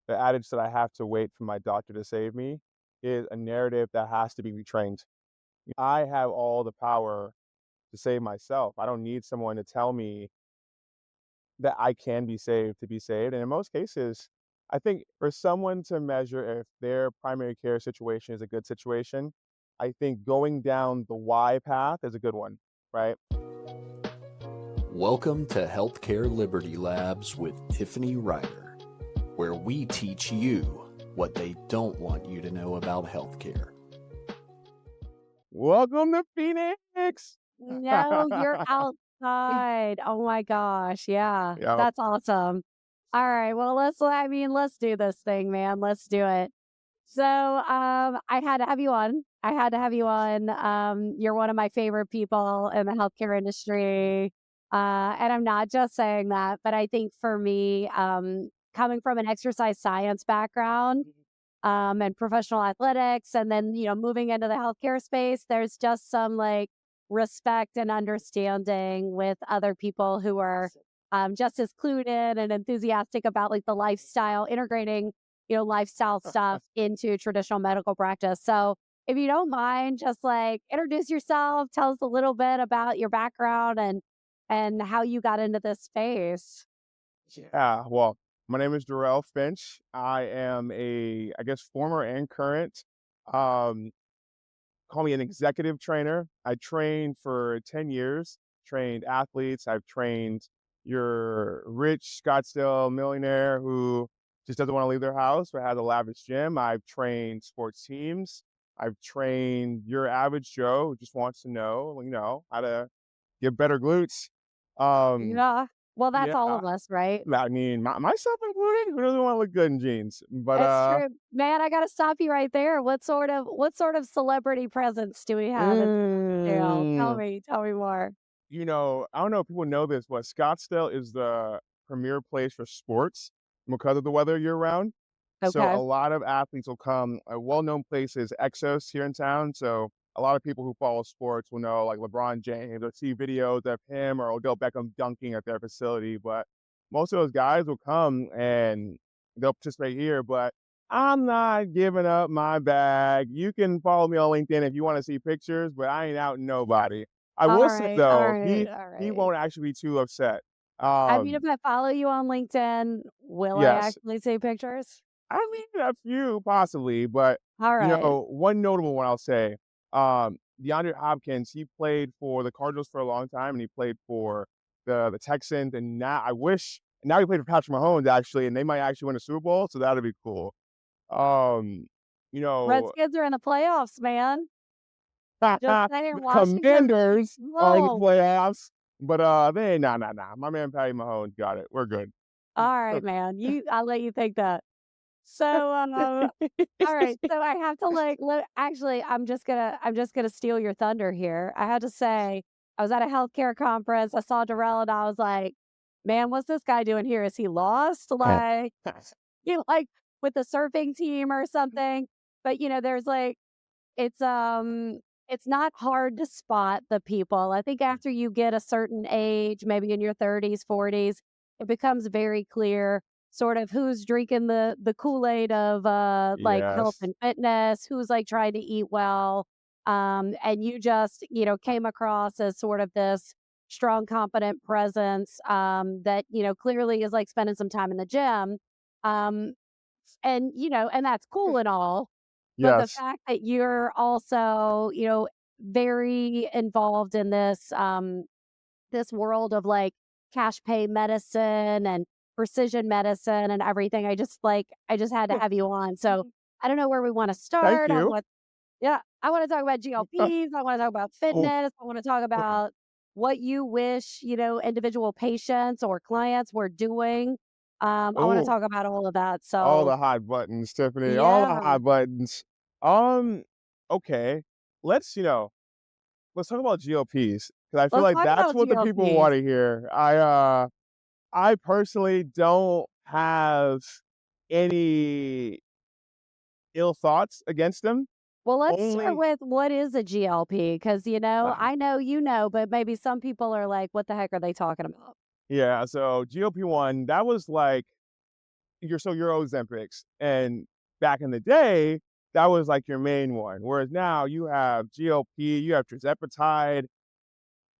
the adage that I have to wait for my doctor to save me is a narrative that has to be retrained. I have all the power to save myself. I don't need someone to tell me that I can be saved to be saved. And in most cases, I think for someone to measure if their primary care situation is a good situation, I think going down the why path is a good one, right? Welcome to Healthcare Liberty Labs with Tiffany Ryder, where we teach you what they don't want you to know about healthcare. Welcome to Phoenix. No, you're outside. Oh my gosh. Yeah, Yeah. that's awesome. All right. Well, let's do this thing, man. Let's do it. So, I had to have you on. I had to have you on. You're one of my favorite people in the healthcare industry. And I'm not just saying that, but I think for me, coming from an exercise science background, and professional athletics, and then, moving into the healthcare space, there's just some like respect and understanding with other people who are just as clued in and enthusiastic about like the lifestyle, integrating, lifestyle stuff into traditional medical practice. So if you don't mind, just like introduce yourself, tell us a little bit about your background and how you got into this space. Yeah. Well, my name is Durrell Finch. I am I guess, former and current, um, call me an executive trainer. I trained for 10 years, trained athletes. I've trained your rich Scottsdale millionaire who just doesn't want to leave their house but has a lavish gym. I've trained sports teams. I've trained your average Joe who just wants to know, how to get better glutes. Um, Yeah. Well, that's yeah, all of us, right? I mean, myself included, who doesn't want to look good in jeans? But It's true. Man, I gotta stop you right there. What sort of celebrity presence do we have in Scottsdale? mm, Tell me more. I don't know if people know this, but Scottsdale is the premier place for sports because of the weather year round. So a Okay. lot of athletes will come. A well-known place is Exos here in town. So a lot of people who follow sports will know, like LeBron James, or see videos of him or Odell Beckham dunking at their facility. But most of those guys will come and they'll participate here. But I'm not giving up my bag. You can follow me on LinkedIn if you want to see pictures, but I ain't out nobody. I All will say right. All though, right. he All he right. won't actually be too upset. I mean, Um, if I follow you on LinkedIn, will I yes, actually see pictures? I mean a few possibly, but All right. one notable one I'll say, DeAndre Hopkins, he played for the Cardinals for a long time, and he played for the Texans, and now he played for Patrick Mahomes actually, and they might actually win a Super Bowl, so that'd be cool. Um, you know, Redskins are in the playoffs, man. Just saying, the Washington. Commanders are in the Whoa. playoffs, but they nah nah nah. My man Patty Mahomes got it. We're good. All right, man. I'll let you think that. So, all right. So I have to actually, I'm just gonna steal your thunder here. I had to say, I was at a healthcare conference. I saw Durrell, and I was like, "Man, what's this guy doing here? Is he lost? Like, like with the surfing team or something?" But there's like, it's it's not hard to spot the people. I think after you get a certain age, maybe in your 30s, 40s, it becomes very clear sort of who's drinking the Kool-Aid of like health Yes. and fitness, who's like trying to eat well. And you just, came across as sort of this strong, competent presence that, clearly is like spending some time in the gym. Um, and that's cool and all, but the Yes. fact that you're also, very involved in this world of like cash pay medicine and precision medicine and everything, I just had to have you on. So I don't know where we want to Thank start. you. I want to talk about GLPs. I want to talk about Oh, fitness. I want to talk about what you wish, individual patients or clients were doing. I want to oh, talk about all of that. all So the hot buttons, Tiffany, all the yeah. hot buttons. Um, okay. Let's, you know, let's talk about GLPs because I feel Let's like talk that's about what the people GLPs. want to hear. I personally don't have any ill thoughts against them. Well, let's start Only, with what is a GLP? Because, uh, I know you know, but maybe some people are like, what the heck are they talking about? yeah. So GLP-1, that was like your Ozempics. And back in the day, that was like your main one. Whereas now you have GLP, you have tirzepatide,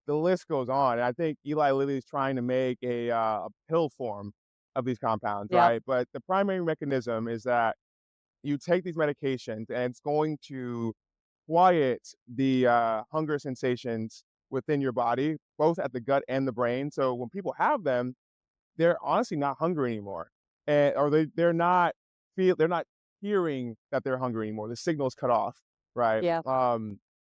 the list goes on. And I think Eli Lilly is trying to make a pill form of these compounds, Yep. right? But the primary mechanism is that you take these medications and it's going to quiet the hunger sensations within your body, both at the gut and the brain. So when people have them, they're honestly not hungry anymore, and or they're not hearing that they're hungry anymore. The signal's cut off, right? Yeah.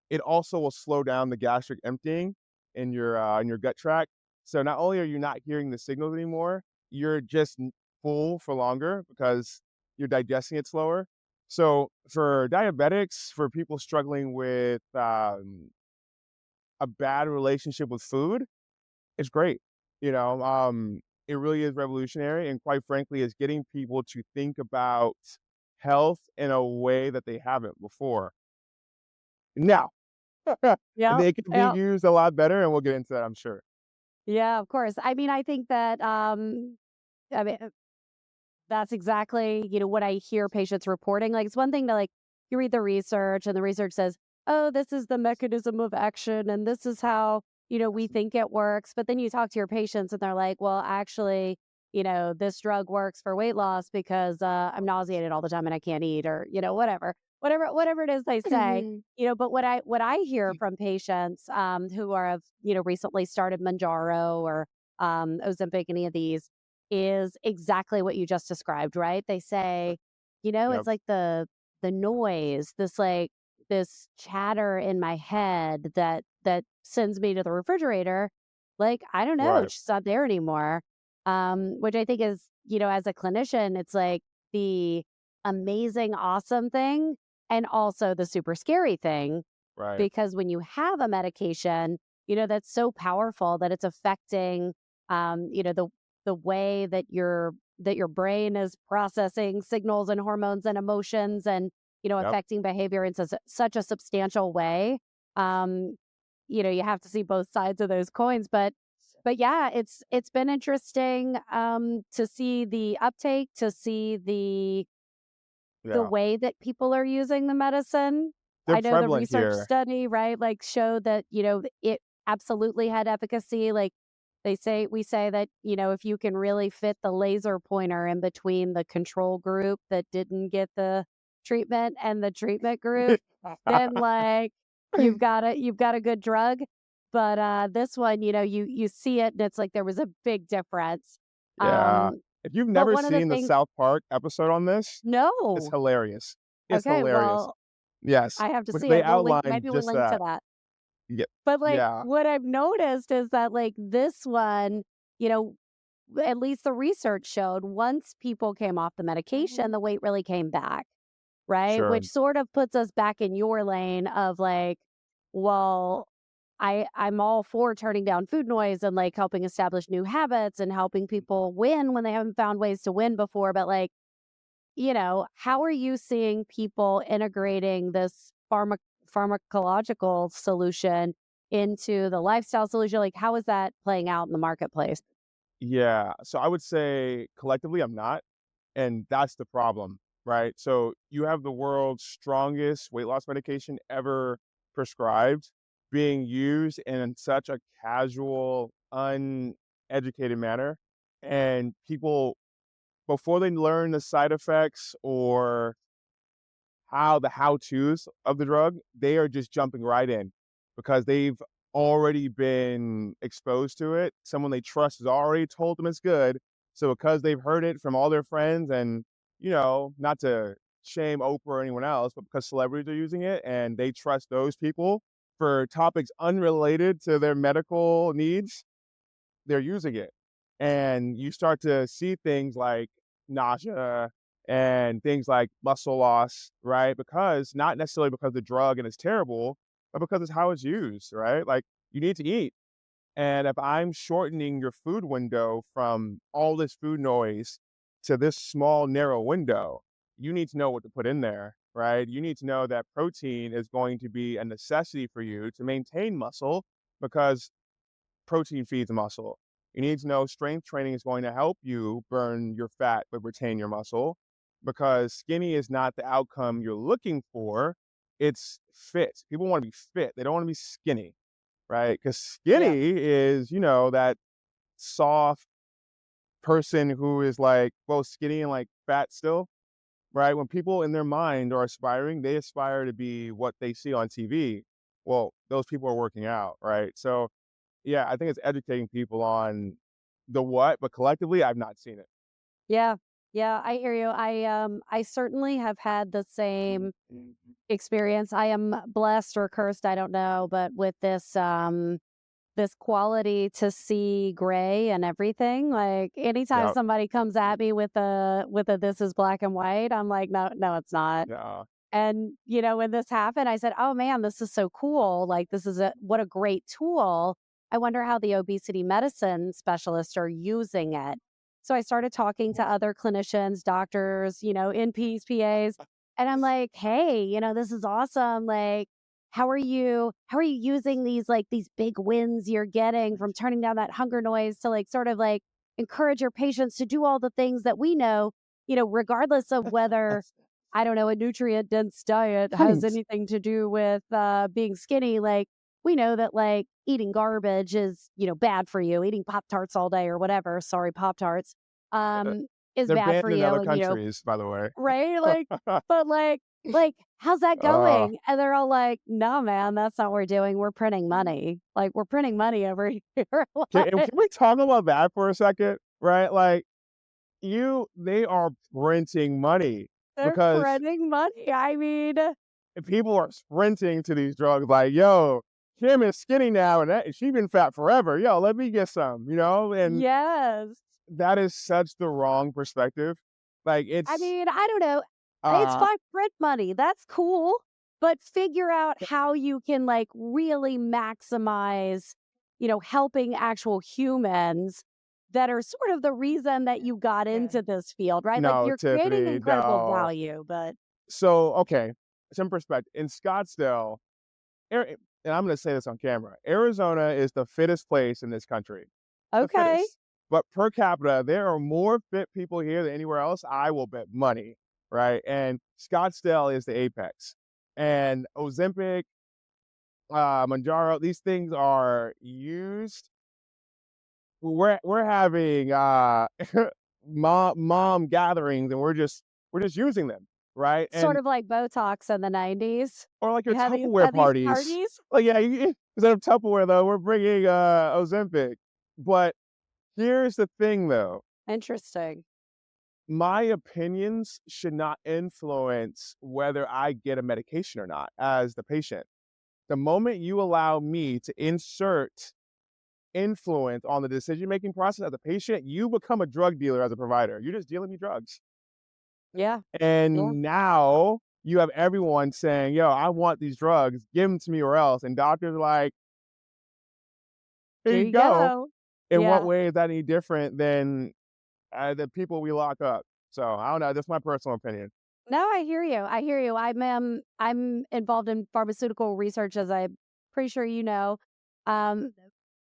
It also will slow down the gastric emptying in your gut tract. So not only are you not hearing the signals anymore, you're just full for longer because you're digesting it slower. So for diabetics, for people struggling with a bad relationship with food, it's great. You know, it really is revolutionary, and quite frankly, is getting people to think about health in a way that they haven't before. Now, Yeah. they can be Yeah. used a lot better, and we'll get into that, I'm sure. Yeah, of course. I mean, I think that I mean that's exactly, what I hear patients reporting. Like, it's one thing to, like, you read the research and the research says, oh, this is the mechanism of action and this is how, we think it works. But then you talk to your patients and they're like, well, actually, this drug works for weight loss because I'm nauseated all the time and I can't eat, or, whatever it is they say. Mhm. But what I hear from patients who have, recently started Manjaro or Ozempic, any of these, is exactly what you just described, right? They say, Yep, it's like the noise, this chatter in my head that sends me to the refrigerator. Like, I don't know, right, it's just not there anymore. Which I think is, as a clinician, it's like the amazing, awesome thing and also the super scary thing, right. because when you have a medication, that's so powerful that it's affecting, the way that your brain is processing signals and hormones and emotions, and Yep. affecting behavior in such a substantial way. Um, you have to see both sides of those coins, but yeah, it's been interesting to see the uptake, to see the Yeah. way that people are using the medicine. They're I know the prevalent research here. study, right, like, showed that, it absolutely had efficacy. Like, we say that, if you can really fit the laser pointer in between the control group that didn't get the treatment and the treatment group, then, like, you've got a good drug. But this one, you see it and it's like there was a big difference. Yeah. Um, If you've but never one of the seen the things. South Park episode on this, it's No. hilarious. It's Okay, hilarious. well, Yes, I have to because see they it. We'll link, outline maybe we'll just link to that. that. Yeah, But, like, yeah, what I've noticed is that, like, this one, you know, at least the research showed once people came off the medication, the weight really came back, right? sure. Which sort of puts us back in your lane of, like, well, I'm all for turning down food noise and, like, helping establish new habits and helping people win when they haven't found ways to win before. But, like, how are you seeing people integrating this pharmacological solution into the lifestyle solution? Like, how is that playing out in the marketplace? Yeah, so I would say collectively I'm not, and that's the problem, right? So you have the world's strongest weight loss medication ever prescribed being used in such a casual, uneducated manner, and people before they learn the side effects or the how-tos of the drug, they are just jumping right in because they've already been exposed to it. Someone they trust has already told them it's good. So because they've heard it from all their friends and, not to shame Oprah or anyone else, but because celebrities are using it and they trust those people for topics unrelated to their medical needs, they're using it. And you start to see things like nausea and things like muscle loss, right? Because not necessarily because the drug and it's terrible, but because it's how it's used, right? Like you need to eat. And if I'm shortening your food window from all this food noise to this small, narrow window, you need to know what to put in there, right? You need to know that protein is going to be a necessity for you to maintain muscle because protein feeds muscle. You need to know strength training is going to help you burn your fat but retain your muscle, because skinny is not the outcome you're looking for. It's fit. People want to be fit. They don't want to be skinny, right? Because Yeah. skinny is, that soft person who is like both skinny and like fat still, right? When people in their mind are aspiring, they aspire to be what they see on TV. Well, those people are working out, right? So, yeah, I think it's educating people on the what, but collectively, I've not seen it. Yeah. Yeah, I hear you. I certainly have had the same experience. I am blessed or cursed, I don't know, but with this quality to see gray and everything. Like anytime Yeah, somebody comes at me with a this is black and white, I'm like, no, no, it's not. yeah, And when this happened, I said, oh man, this is so cool. Like this is what a great tool. I wonder how the obesity medicine specialists are using it. So I started talking to other clinicians, doctors, NPs, PAs, and I'm like, hey, this is awesome. Like, how are you using these big wins you're getting from turning down that hunger noise to like sort of like encourage your patients to do all the things that we know, regardless of whether I don't know, a nutrient dense diet has right. anything to do with being skinny. Like, we know that like eating garbage is, bad for you. Eating Pop Tarts all day or whatever, sorry, Pop Tarts, Uh, is they're bad for banned in you. other And, countries, by the way. right? Like, but like, how's that uh, going? And they're all like, no, man, that's not what we're doing. We're printing money. Like, we're printing money over here. can we talk about that for a second? Right? Like, they are printing money They're because printing money. I mean, people are sprinting to these drugs like, yo, Kim is skinny now and she been fat forever. Yo, let me get some, and yes. that is such the wrong perspective. Like I it's mean, I don't know. It's uh fine print money. That's cool. But figure out how you can like really maximize, helping actual humans that are sort of the reason that you got into this field, right? Like no, you're creating Tiffany, incredible no. value, but So okay, some perspective. In Scottsdale, and I'm gonna say this on camera, Arizona is the fittest place in this country. The okay. fittest. But per capita, there are more fit people here than anywhere else. I will bet money, right? And Scottsdale is the apex. And Ozempic, Monjaro, these things are used. We're having mom gatherings, and we're just using them, right? Sort And of like Botox in the 90s. or like your You had these Tupperware had these parties. parties. Like, yeah, instead of Tupperware though, we're bringing Ozempic. But here's the thing though, Interesting. my opinions should not influence whether I get a medication or not as the patient. The moment you allow me to insert influence on the decision making process as a patient, you become a drug dealer as a provider. You're just dealing me drugs. Yeah. Yeah. And now you have everyone saying, yo, I want these drugs, give them to me or else. And doctors are like, here Here you you go. go. In what Yeah. way is that any different than the people we lock up? So I don't know. That's my personal opinion. No, I hear you. I hear you. I'm involved in pharmaceutical research, as I'm pretty sure you know. Um,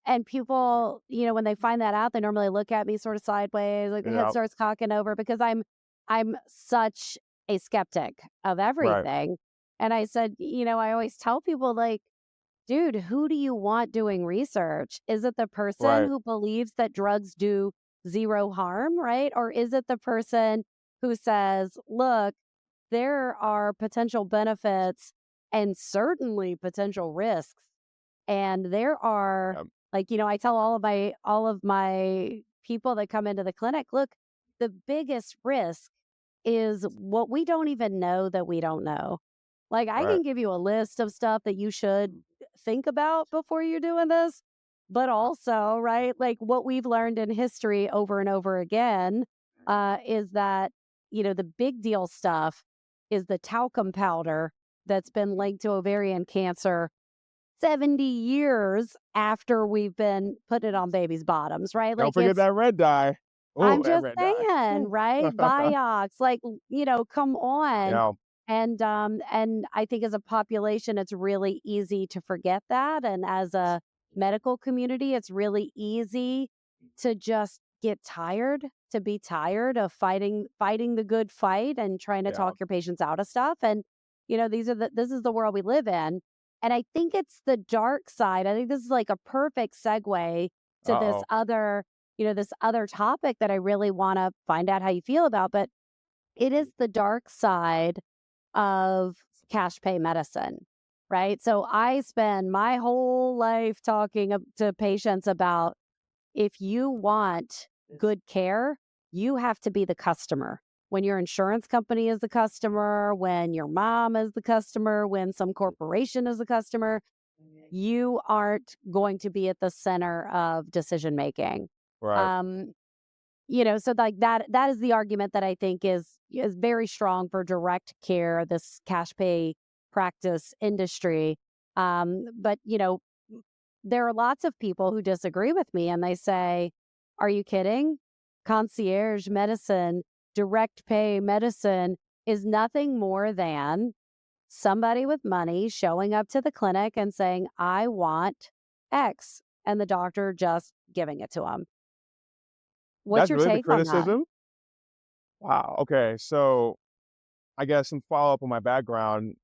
and people, when they find that out, they normally look at me sort of sideways, like the head Yeah. starts cocking over because I'm such a skeptic of Right. everything. And I said, I always tell people like, dude, who do you want doing research? Is it the person Right. who believes that drugs do zero harm, right? Or is it the person who says, look, there are potential benefits and certainly potential risks. And there are Um, like, I tell all of my people that come into the clinic, look, the biggest risk is what we don't even know that we don't know. Like I right. can give you a list of stuff that you should think about before you're doing this, but also, right, like what we've learned in history over and over again is that, the big deal stuff is the talcum powder that's been linked to ovarian cancer 70 years after we've been putting it on babies' bottoms, right? Don't Like forget that red dye. Oh, I'm that just red dye. saying, Ooh. right? Vioxx, like, come on. Yeah. And I think as a population, it's really easy to forget that. And as a medical community, it's really easy to just get tired, to be tired of fighting the good fight and trying to Yeah. talk your patients out of stuff. And this is the world we live in. And I think it's the dark side. I think this is like a perfect segue to Uh-oh. this other topic that I really want to find out how you feel about. But it is the dark side of cash pay medicine, right? So I spend my whole life talking to patients about, if you want good care, you have to be the customer. When your insurance company is the customer, when your mom is the customer, when some corporation is the customer, you aren't going to be at the center of decision making. Right. Um, so like that is the argument that I think is very strong for direct care, this cash pay practice industry. But there are lots of people who disagree with me, and they say, "Are you kidding? Concierge medicine, direct pay medicine is nothing more than somebody with money showing up to the clinic and saying, 'I want X,' and the doctor just giving it to them." What's That's your really the take on that? criticism? Wow. Okay. So I guess some follow up on my background.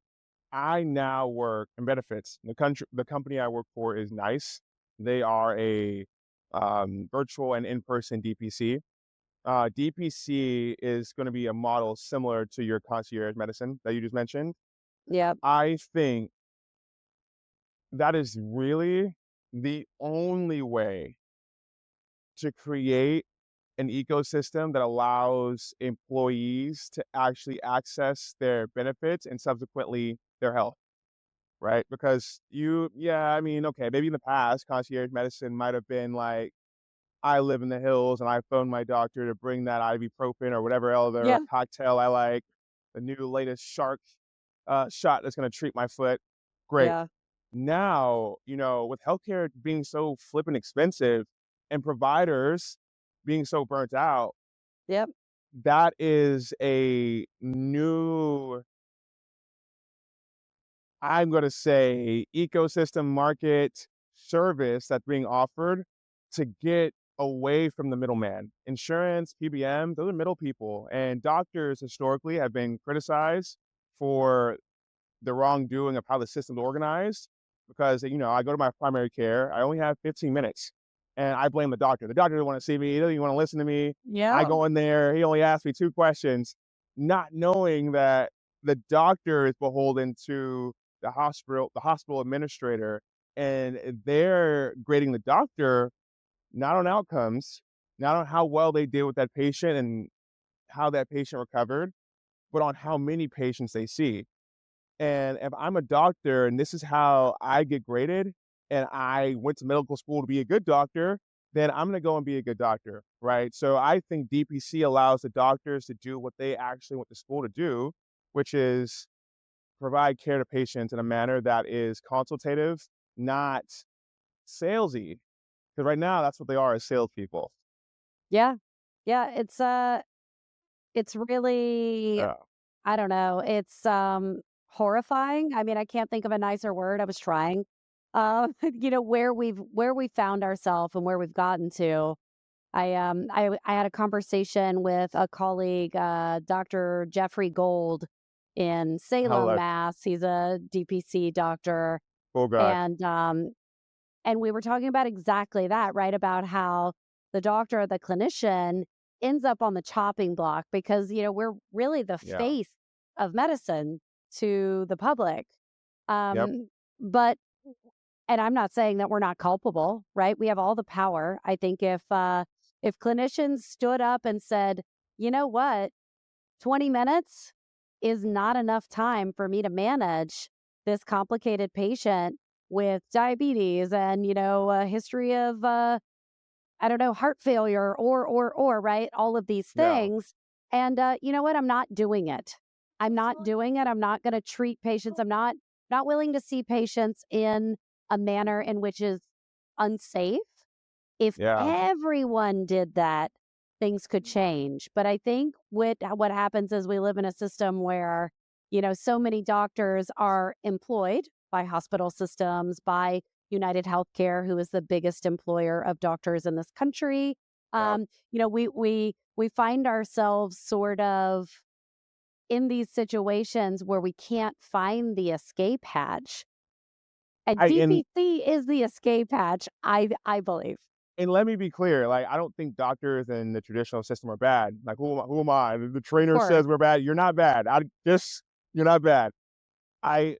I now work in benefits. The company I work for is Nice. They are a virtual and in-person DPC. DPC is going to be a model similar to your concierge medicine that you just mentioned. Yep. I think that is really the only way to create an ecosystem that allows employees to actually access their benefits and subsequently their health, right? Because yeah, I mean, okay, maybe in the past, concierge medicine might have been like, I live in the hills and I phone my doctor to bring that ibuprofen or whatever other Yeah. cocktail I like, the new latest shark shot that's going to treat my foot. Great. Yeah. Now, with healthcare being so flippin' expensive and providers being so burnt out, Yep. that is a new, I'm going to say, ecosystem market service that's being offered to get away from the middleman. Insurance, PBM, those are middle people. And doctors historically have been criticized for the wrongdoing of how the system's organized because, I go to my primary care, I only have 15 minutes and I blame the doctor. The doctor doesn't want to see me. He doesn't even want to listen to me. I Yeah. go in there, he only asked me 2 questions, not knowing that the doctor is beholden to the hospital administrator, and they're grading the doctor not on outcomes, not on how well they did with that patient and how that patient recovered, but on how many patients they see. And if I'm a doctor and this is how I get graded, and I went to medical school to be a good doctor, then I'm going to go and be a good doctor, right? So I think DPC allows the doctors to do what they actually went to school to do, which is provide care to patients in a manner that is consultative, not salesy. Because right now, that's what they are, as salespeople. Yeah. Yeah. It's really, Yeah. I don't know. It's horrifying. I mean, I can't think of a nicer word. I was trying. Where we found ourselves and where we've gotten to. I had a conversation with a colleague, Dr. Jeffrey Gold in How Salem, that Mass. He's a DPC doctor, poor guy. and we were talking about exactly that, right? About how the doctor, the clinician, ends up on the chopping block because, we're really the Yeah. face of medicine to the public. Yep. Um, but, and I'm not saying that we're not culpable, right? We have all the power. I think if clinicians stood up and said, you know what, 20 minutes is not enough time for me to manage this complicated patient with diabetes and, a history of, I don't know, heart failure or, right? All of these Yeah. things. And you know what? I'm not doing it. I'm not doing it. I'm not going to treat patients. I'm not willing to see patients in a manner in which is unsafe. If Yeah. everyone did that, things could change. But I think what happens is we live in a system where, so many doctors are employed by hospital systems, by, United Healthcare, who is the biggest employer of doctors in this country. Yeah. We find ourselves sort of in these situations where we can't find the escape hatch. And And DPC is the escape hatch, I believe. let me be clear, like, I don't think doctors in the traditional system are bad. Like, who am I? The Of trainer course. says we're bad. You're not bad. You're not bad. I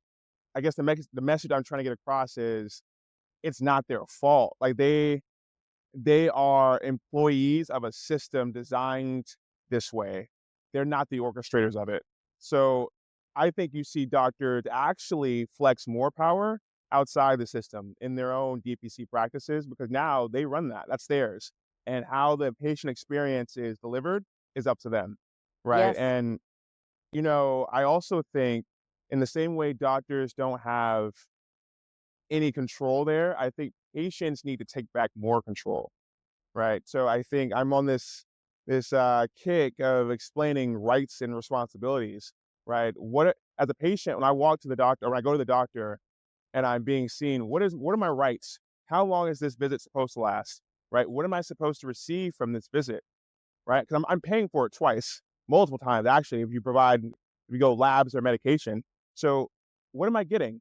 I guess the message I'm trying to get across is it's not their fault. Like, they are employees of a system designed this way. They're not the orchestrators of it. So I think you see doctors actually flex more power outside the system in their own DPC practices because now they run that. That's theirs. And how the patient experience is delivered is up to them. Right. Yes. And, I also think in the same way doctors don't have any control there, I think patients need to take back more control. Right. So I think I'm on this kick of explaining rights and responsibilities. Right. As a patient, when I walk to the doctor or when I go to the doctor and I'm being seen, what are my rights? How long is this visit supposed to last? Right. What am I supposed to receive from this visit? Right. Because I'm paying for it twice, multiple times actually. If you go labs or medication. So what am I getting?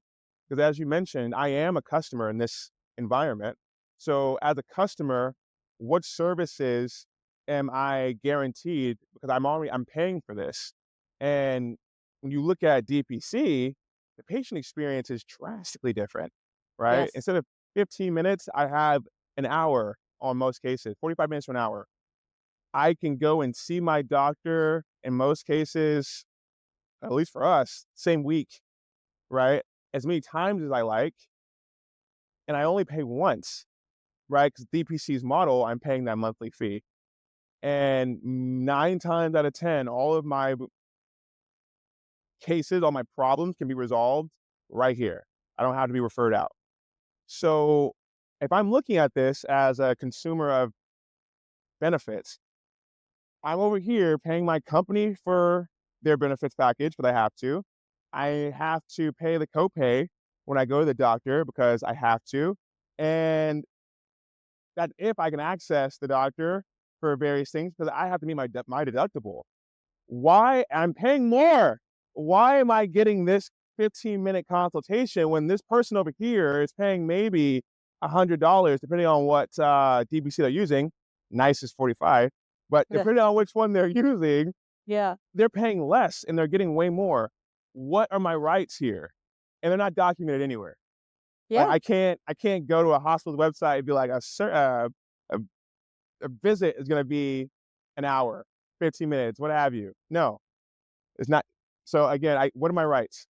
Because as you mentioned, I am a customer in this environment. So as a customer, what services am I guaranteed? Because I'm paying for this. And when you look at DPC, the patient experience is drastically different, right? Yes. Instead of 15 minutes, I have an hour on most cases, 45 minutes to an hour. I can go and see my doctor in most cases, at least for us, same week, right? As many times as I like, and I only pay once, right? Because DPC's model, I'm paying that monthly fee. And 9 times out of 10, all of my cases, all my problems can be resolved right here. I don't have to be referred out. So if I'm looking at this as a consumer of benefits, I'm over here paying my company for their benefits package, but I have to. I have to pay the copay when I go to the doctor because I have to. And that if I can access the doctor for various things, because I have to meet my deductible. Why I'm paying more? Why am I getting this 15-minute consultation when this person over here is paying maybe $100, depending on what DBC they're using? Nice is 45, but Yeah. depending on which one they're using, Yeah. they're paying less and they're getting way more. What are my rights here? And they're not documented anywhere. Like Yeah. I can't go to a hospital's website and be like a a visit is going to be an hour, 15 minutes, what have you. No, it's not. So again, what are my rights?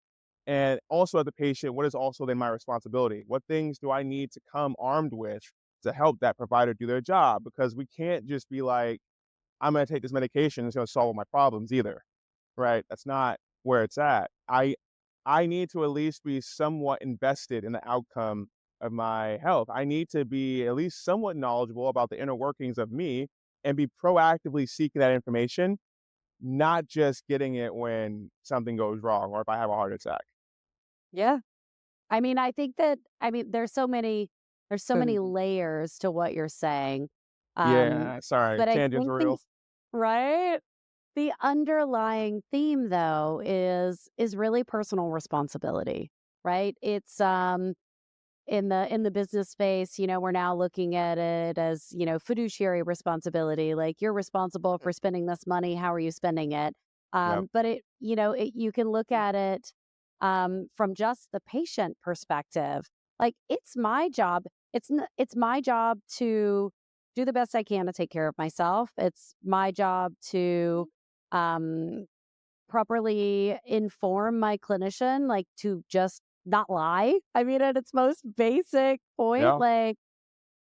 And also as a patient, what is also then my responsibility? What things do I need to come armed with to help that provider do their job? Because we can't just be like, I'm going to take this medication, it's going to solve all my problems either. Right? That's not where it's at. I need to at least be somewhat invested in the outcome of my health. I need to be at least somewhat knowledgeable about the inner workings of me and be proactively seeking that information, not just getting it when something goes wrong or if I have a heart attack. Yeah. There's so many layers to what you're saying. Um, Yeah, sorry, but I tangents think are real. right? The underlying theme though is really personal responsibility, right? It's in the business space, we're now looking at it as, fiduciary responsibility. Like you're responsible for spending this money. How are you spending it? Yep. But you can look at it from just the patient perspective. Like it's my job. It's my job to do the best I can to take care of myself. It's my job to um, properly inform my clinician, like to just not lie. I mean, at its most basic point, Yeah. like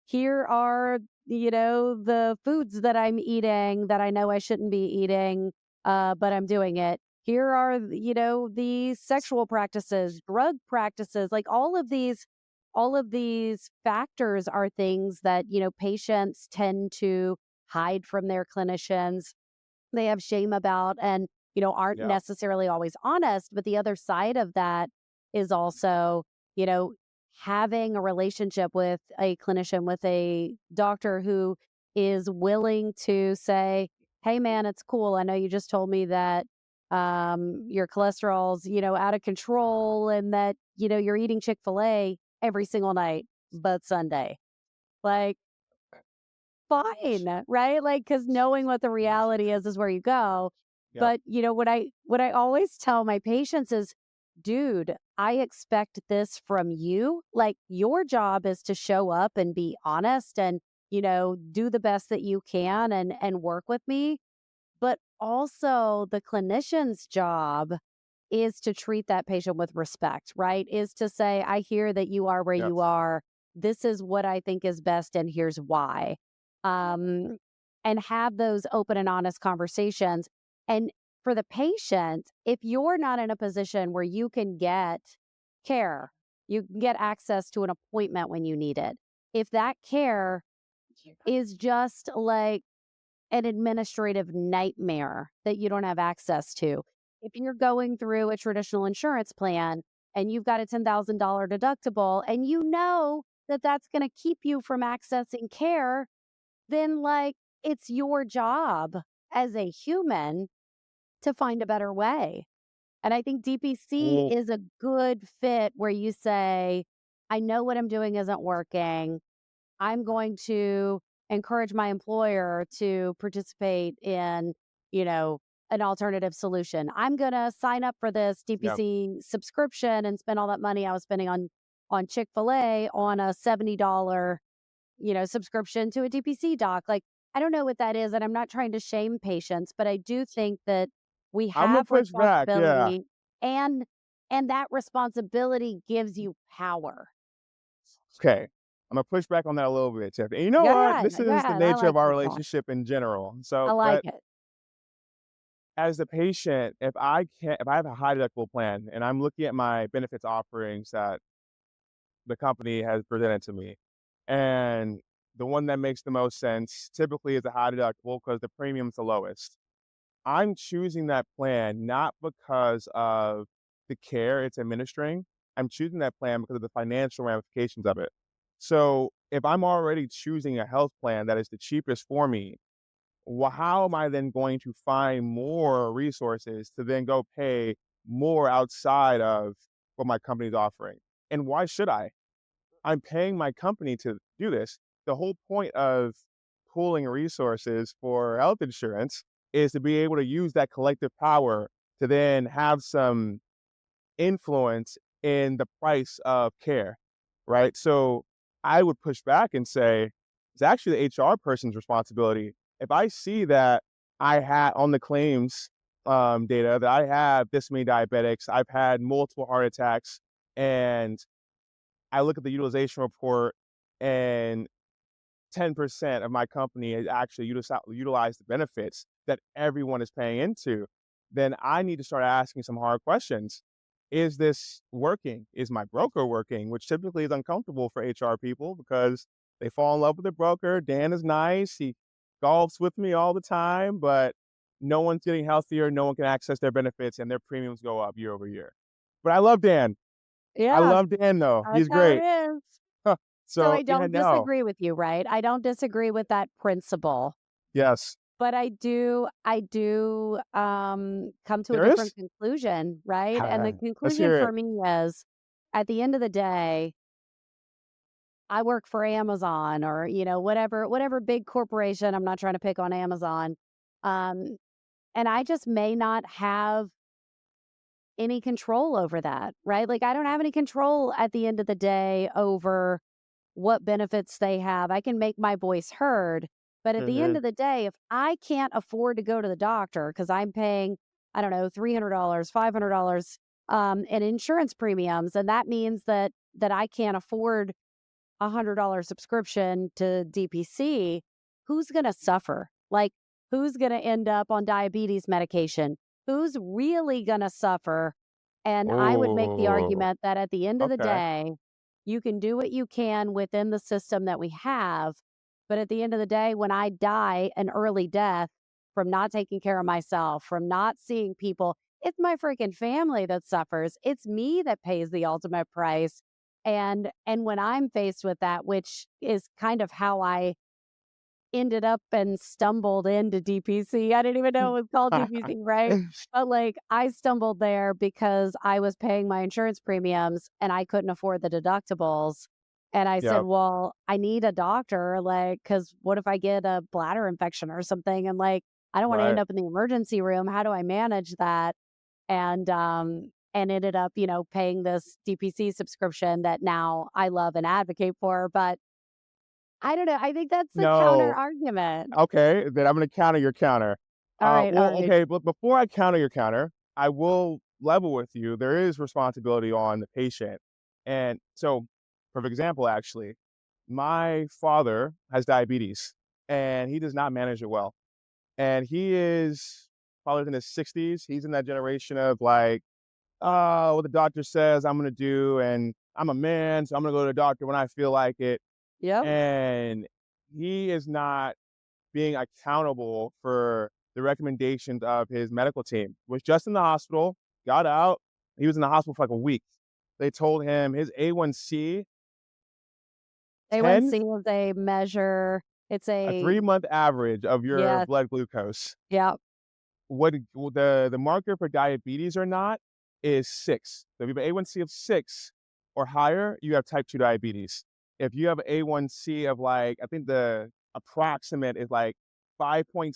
here are, the foods that I'm eating that I know I shouldn't be eating, but I'm doing it. Here are, the sexual practices, drug practices, like all of these factors are things that, patients tend to hide from their clinicians. They have shame about and, aren't Yeah. necessarily always honest. But the other side of that is also, you know, having a relationship with a clinician, with a doctor who is willing to say, hey, man, it's cool. I know you just told me that your cholesterol's, out of control and that, you're eating Chick-fil-A every single night, but Sunday. Like, fine, right? Like, because knowing what the reality is where you go. Yep. But what I always tell my patients is, dude, I expect this from you. Like, your job is to show up and be honest and do the best that you can and work with me. But also, the clinician's job is to treat that patient with respect, right? Is to say, I hear that you are where Yep. you are. This is what I think is best, and here's why. Um, and have those open and honest conversations. And for the patient, if you're not in a position where you can get care, you can get access to an appointment when you need it. If that care is just like an administrative nightmare that you don't have access to. If you're going through a traditional insurance plan and you've got a $10,000 deductible and you know that that's going to keep you from accessing care, then like it's your job as a human to find a better way. And I think DPC Well, is a good fit where you say, I know what I'm doing isn't working. I'm going to encourage my employer to participate in, an alternative solution. I'm going to sign up for this yeah. DPC subscription and spend all that money I was spending on Chick-fil-A on a $70, subscription to a DPC doc. Like, I don't know what that is, and I'm not trying to shame patients, but I do think that we I'm gonna have push back. Yeah. responsibility, and that responsibility gives you power. Okay. I'm gonna push back on that a little bit, Tiff. And you know Go what? ahead. This Go is the ahead. I nature like of our pushback. relationship in general. I So, like but it. as the patient, if I have a high deductible plan and I'm looking at my benefits offerings that the company has presented to me, and the one that makes the most sense typically is a high deductible because the premium's the lowest. I'm choosing that plan not because of the care it's administering. I'm choosing that plan because of the financial ramifications of it. So if I'm already choosing a health plan that is the cheapest for me, how am I then going to find more resources to then go pay more outside of what my company's offering? And why should I? I'm paying my company to do this. The whole point of pooling resources for health insurance is to be able to use that collective power to then have some influence in the price of care, right? So I would push back and say it's actually the HR person's responsibility. If I see that I had on the claims data that I have this many diabetics, I've had multiple heart attacks, and I look at the utilization report and 10% of my company has actually utilized the benefits that everyone is paying into, then I need to start asking some hard questions. Is this working? Is my broker working? Which typically is uncomfortable for HR people because they fall in love with the broker. Dan is nice. He golfs with me all the time, but no one's getting healthier. No one can access their benefits and their premiums go up year over year. But I love Dan. I Yeah, love Dan though. that's He's how great. it is. So So I yeah, don't no. disagree with you, right? I don't disagree with that principle, Yes. but I do come to a There is? different conclusion, right? And the Let's conclusion hear for it. me is, at the end of the day, I work for Amazon or, whatever big corporation. I'm not trying to pick on Amazon. Um, and I just may not have any control over that, right? Like, I don't have any control at the end of the day over what benefits they have. I can make my voice heard, but at the end Mhm. of the day, if I can't afford to go to the doctor because I'm paying, I don't know, $300, $500 in insurance premiums, and that means that I can't afford $100 subscription to DPC, who's going to suffer? Like, who's going to end up on diabetes medication? Who's really going to suffer? And I would make the Oh, argument that at the end of the okay. day, you can do what you can within the system that we have. But at the end of the day, when I die an early death from not taking care of myself, from not seeing people, it's my freaking family that suffers. It's me that pays the ultimate price And when I'm faced with that, which is kind of how I ended up and stumbled into DPC. I didn't even know it was called DPC, right? But like I stumbled there because I was paying my insurance premiums and I couldn't afford the deductibles. And I said, Yep, well, I need a doctor, like, because what if I get a bladder infection or something? And like, I don't want to end right. up in the emergency room. How do I manage that? And ended up, paying this DPC subscription that now I love and advocate for. But I don't know. I think that's a counter No, argument. okay, then I'm gonna counter your counter. All right, all Well, right. okay, but before I counter your counter, I will level with you. There is responsibility on the patient. And so, perfect example, actually, my father has diabetes and he does not manage it well. And he is probably in his 60s. He's in that generation of like, oh, what the doctor says I'm gonna do, and I'm a man, so I'm gonna go to the doctor when I feel like it. Yep. And he is not being accountable for the recommendations of his medical team. Was just in the hospital, got out. He was in the hospital for like a week. They told him his A1C 10, A1C is a measure. It's a a 3-month average of your yeah, blood glucose. yeah. What the marker for diabetes or not is 6. So if you have an A1C of 6 or higher, you have type 2 diabetes. If you have an A1C of like, I think the approximate is like 5.6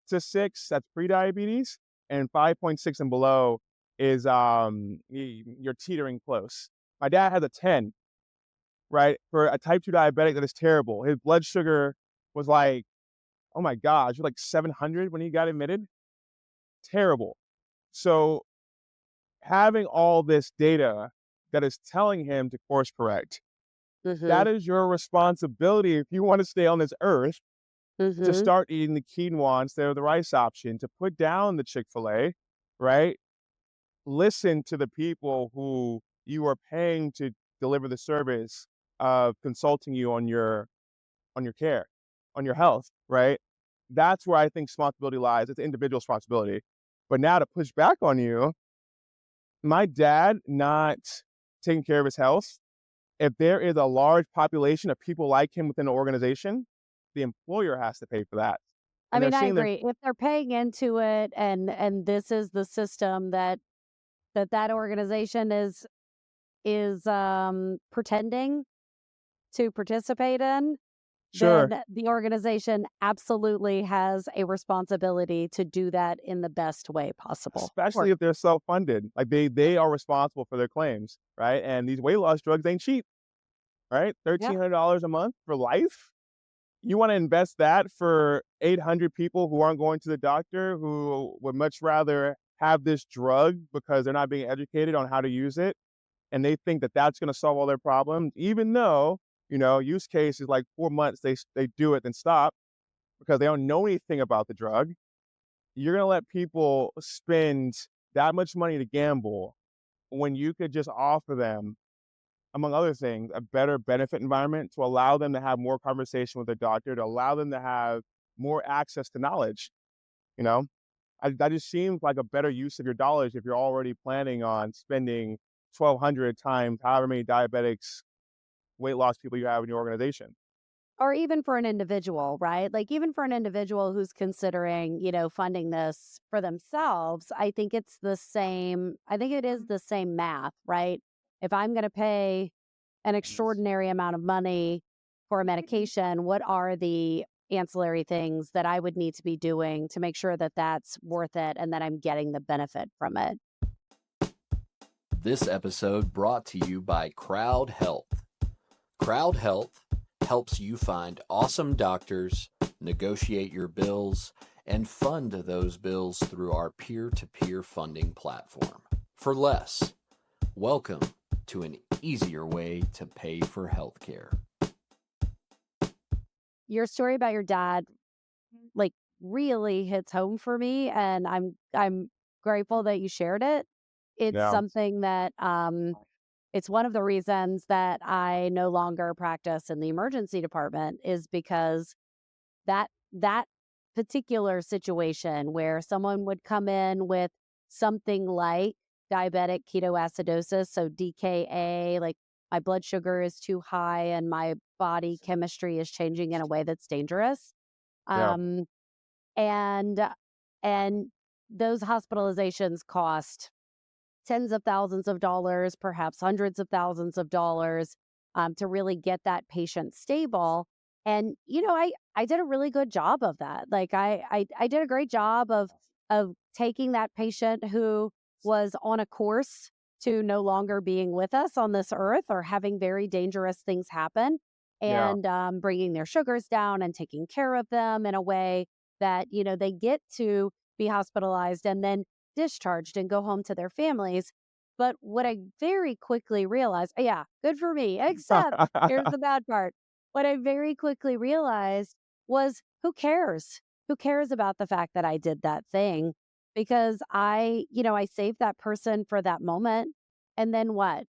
to 6, that's pre-diabetes, and 5.6 and below is you're teetering close. My dad has a 10, right? For a type 2 diabetic, that is terrible. His blood sugar was like, oh my gosh, it was like 700 when he got admitted. Terrible. So having all this data that is telling him to course correct, that Mhm. is your responsibility if you want to stay on this earth, to Mhm. start eating the quinoa instead of the rice option, to put down the Chick-fil-A, right? Listen to the people who you are paying to deliver the service of consulting you on your care, on your health, right? That's where I think responsibility lies. It's individual responsibility. But now to push back on you, my dad not taking care of his health, if there is a large population of people like him within the organization, the employer has to pay for that. I And they're mean, I seeing their agree. If they're paying into it and this is the system that organization is pretending to participate in, sure, then the organization absolutely has a responsibility to do that in the best way possible. Or especially if they're self-funded, like they are responsible for their claims, right? And these weight loss drugs ain't cheap, right? yeah. $1,300 a month for life. You want to invest that for 800 people who aren't going to the doctor, who would much rather have this drug because they're not being educated on how to use it, and they think that that's going to solve all their problems, even though, use case is like 4 months, they do it then stop because they don't know anything about the drug. You're going to let people spend that much money to gamble when you could just offer them, among other things, a better benefit environment to allow them to have more conversation with their doctor, to allow them to have more access to knowledge. You know, that just seems like a better use of your dollars if you're already planning on spending 1,200 times however many diabetics, weight loss people you have in your organization. Or even for an individual, right? Like even for an individual who's considering, funding this for themselves, I think it's the same. I think it is the same math, right? If I'm going to pay an extraordinary amount of money for a medication, what are the ancillary things that I would need to be doing to make sure that that's worth it and that I'm getting the benefit from it? This episode brought to you by Crowd Health. Crowd Health helps you find awesome doctors, negotiate your bills, and fund those bills through our peer-to-peer funding platform for less. Welcome to an easier way to pay for healthcare. Your story about your dad like really hits home for me, and I'm grateful that you shared it. It's Yeah, something that it's one of the reasons that I no longer practice in the emergency department is because that particular situation where someone would come in with something like diabetic ketoacidosis, so DKA, like my blood sugar is too high and my body chemistry is changing in a way that's dangerous. Yeah. Um, and and those hospitalizations cost tens of thousands of dollars, perhaps hundreds of thousands of dollars, to really get that patient stable. And I did a really good job of that. Like I did a great job of taking that patient who was on a course to no longer being with us on this earth or having very dangerous things happen, Yeah. and bringing their sugars down and taking care of them in a way that they get to be hospitalized and then discharged and go home to their families. But what I very quickly realized, yeah, good for me, except here's the bad part. What I very quickly realized was who cares? Who cares about the fact that I did that thing? Because I saved that person for that moment. And then what?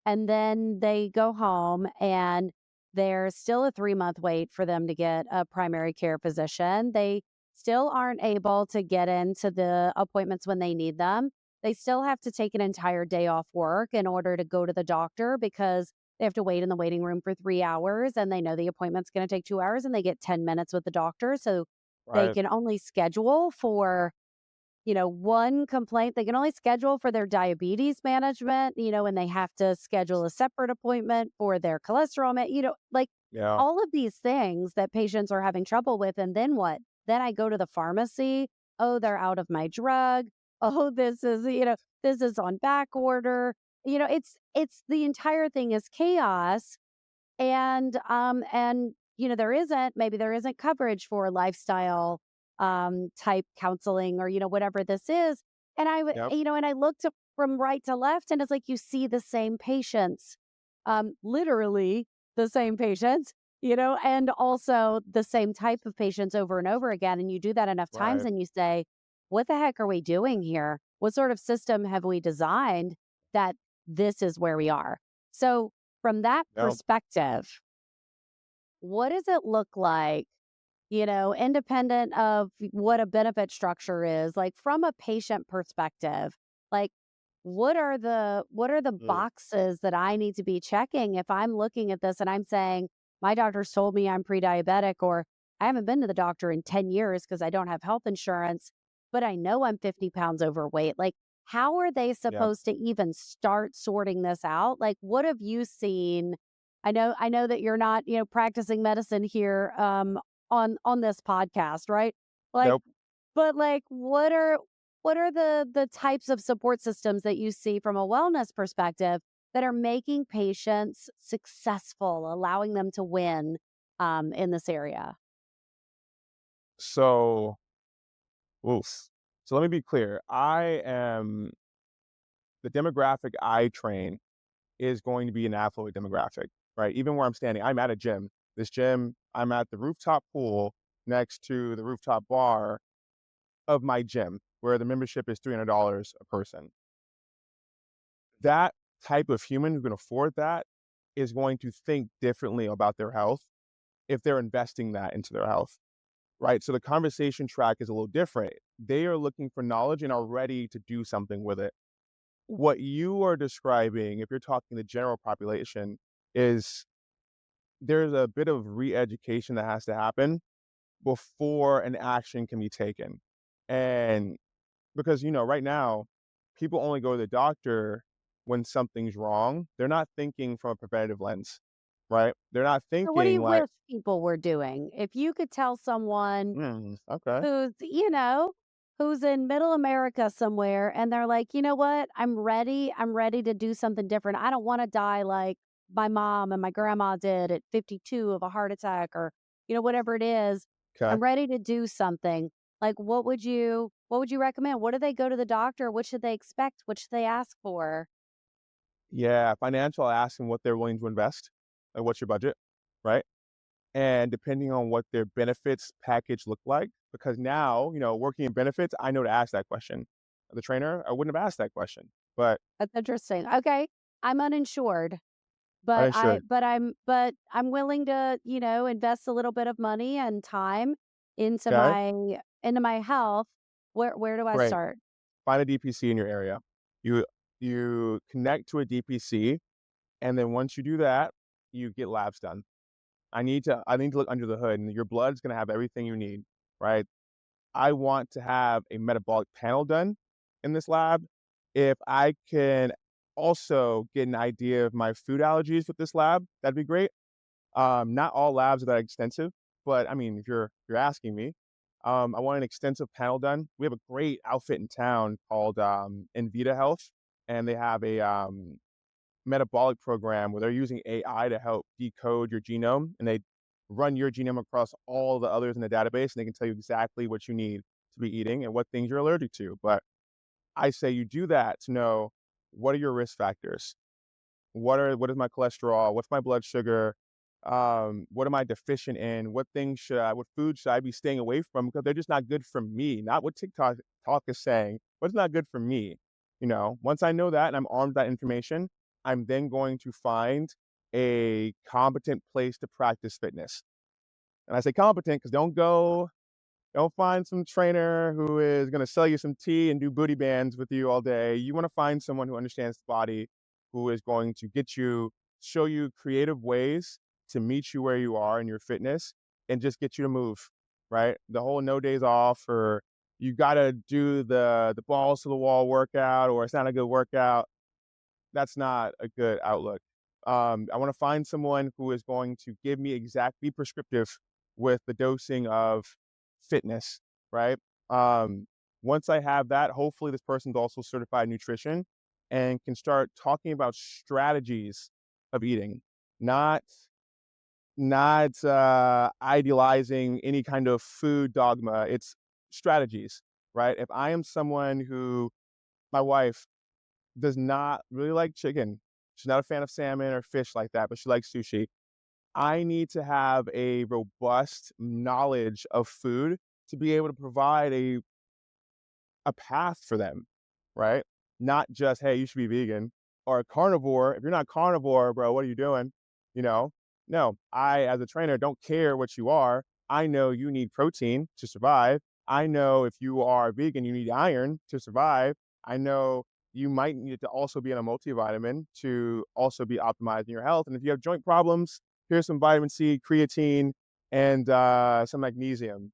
And then they go home and there's still a 3-month wait for them to get a primary care physician. They still aren't able to get into the appointments when they need them. They still have to take an entire day off work in order to go to the doctor because they have to wait in the waiting room for 3 hours and they know the appointment's going to take 2 hours and they get 10 minutes with the doctor. So they Right. can only schedule for one complaint. They can only schedule for their diabetes management, and they have to schedule a separate appointment for their cholesterol, like Yeah. all of these things that patients are having trouble with. And then what? Then I go to the pharmacy. Oh, they're out of my drug. Oh, this is on back order. It's the entire thing is chaos, and there isn't coverage for lifestyle type counseling, or whatever this is. And Yep. and I looked up from right to left, and it's like you see the same patients, literally the same patients, and also the same type of patients over and over again. And you do that enough times Right. and you say, what the heck are we doing here? What sort of system have we designed that this is where we are? So from that Yep. perspective, what does it look like, independent of what a benefit structure is, like from a patient perspective? Like, what are the Mm. boxes that I need to be checking if I'm looking at this and I'm saying, my doctor's told me I'm pre-diabetic, or I haven't been to the doctor in 10 years because I don't have health insurance, but I know I'm 50 pounds overweight. Like, how are they Yep. supposed to even start sorting this out? Like, what have you seen? I know that you're not, practicing medicine here on this podcast, right? Like, Nope. but like what are the types of support systems that you see from a wellness perspective that are making patients successful, allowing them to win in this area? So, oof. So let me be clear. The demographic I train is going to be an affluent demographic, right? Even where I'm standing, I'm at a gym. This gym, I'm at the rooftop pool next to the rooftop bar of my gym, where the membership is $300 a person. That type of human who can afford that is going to think differently about their health if they're investing that into their health, right? So the conversation track is a little different. They are looking for knowledge and are ready to do something with it. What you are describing, if you're talking the general population, is there's a bit of re-education that has to happen before an action can be taken. And because, right now, people only go to the doctor when something's wrong. They're not thinking from a preventative lens, right? They're not So what do thinking you like, wish people were doing? If you could tell someone okay, who's in middle America somewhere and they're like, you know what? I'm ready to do something different. I don't want to die like my mom and my grandma did at 52 of a heart attack, or whatever it is. okay. I'm ready to do something. Like, what would you recommend? What do they go to the doctor? What should they expect? What should they ask for? Yeah, financial, asking what they're willing to invest, like what's your budget, right? And depending on what their benefits package look like, because now, working in benefits, I know to ask that question. The trainer, I wouldn't have asked that question, but That's interesting. Okay. I'm uninsured. But I uninsured. but I'm willing to, invest a little bit of money and time into Okay, my health. Where do I great. start? Find a DPC in your area. You You connect to a DPC, and then once you do that, you get labs done. I need to look under the hood, and your blood's gonna have everything you need, right? I want to have a metabolic panel done in this lab. If I can also get an idea of my food allergies with this lab, that'd be great. Not all labs are that extensive, but I mean, if you're asking me, I want an extensive panel done. We have a great outfit in town called Envita Health, and they have a metabolic program where they're using AI to help decode your genome, and they run your genome across all the others in the database, and they can tell you exactly what you need to be eating and what things you're allergic to. But I say you do that to know what are your risk factors, what is my cholesterol? What's my blood sugar? What am I deficient in? What food should I be staying away from? Because they're just not good for me. Not what TikTok talk is saying, but it's not good for me. Once I know that and I'm armed with that information, I'm then going to find a competent place to practice fitness. And I say competent because don't find some trainer who is going to sell you some tea and do booty bands with you all day. You want to find someone who understands the body, who is going to show you creative ways to meet you where you are in your fitness and just get you to move, right? The whole no days off, or you got to do the balls to the wall workout, or it's not a good workout. That's not a good outlook. I want to find someone who is going to be prescriptive with the dosing of fitness, right? Um, Once I have that, hopefully this person's also certified nutrition and can start talking about strategies of eating, not idealizing any kind of food dogma. It's strategies, right? If I am someone who my wife does not really like chicken. She's not a fan of salmon or fish like that, but she likes sushi. I need to have a robust knowledge of food to be able to provide a path for them, right? Not just, hey, you should be vegan or a carnivore. If you're not carnivore, bro, what are you doing? You know? No, I, as a trainer, don't care what you are. I know you need protein to survive. I know if you are vegan, you need iron to survive. I know you might need to also be on a multivitamin to also be optimizing your health. And if you have joint problems, here's some vitamin C, creatine, and some magnesium.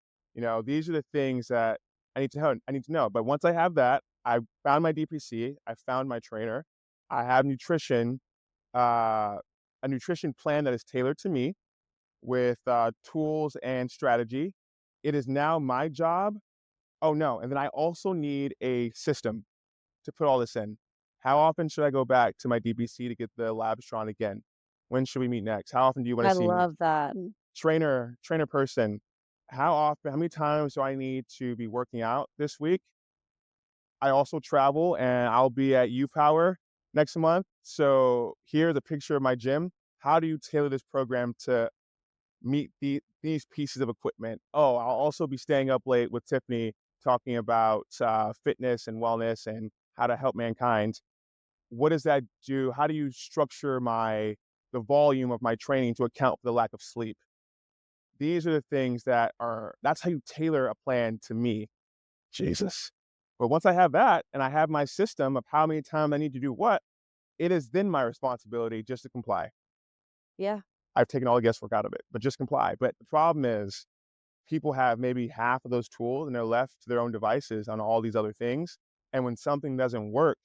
These are the things that I need to know. But once I have that, I found my DPC, I found my trainer, I have uh, a nutrition plan that is tailored to me with tools and strategy. It is now my job. Oh no, and then I also need a system to put all this in. How often should I go back to my DPC to get the labs drawn again? When should we meet next? How often do you want I to see me? love that. Trainer person, how many times do I need to be working out this week? I also travel and I'll be at U Power next month. So here's a picture of my gym. How do you tailor this program to meet these pieces of equipment? Oh, I'll also be staying up late with Tiffany talking about fitness and wellness and how to help mankind. What does that do? How do you structure the volume of my training to account for the lack of sleep? These are the things that's how you tailor a plan to me. Jesus. But once I have that and I have my system of how many times I need to do what, it is then my responsibility just to comply. Yeah. I've taken all the guesswork out of it, but just comply. But the problem is people have maybe half of those tools and they're left to their own devices on all these other things. And when something doesn't work,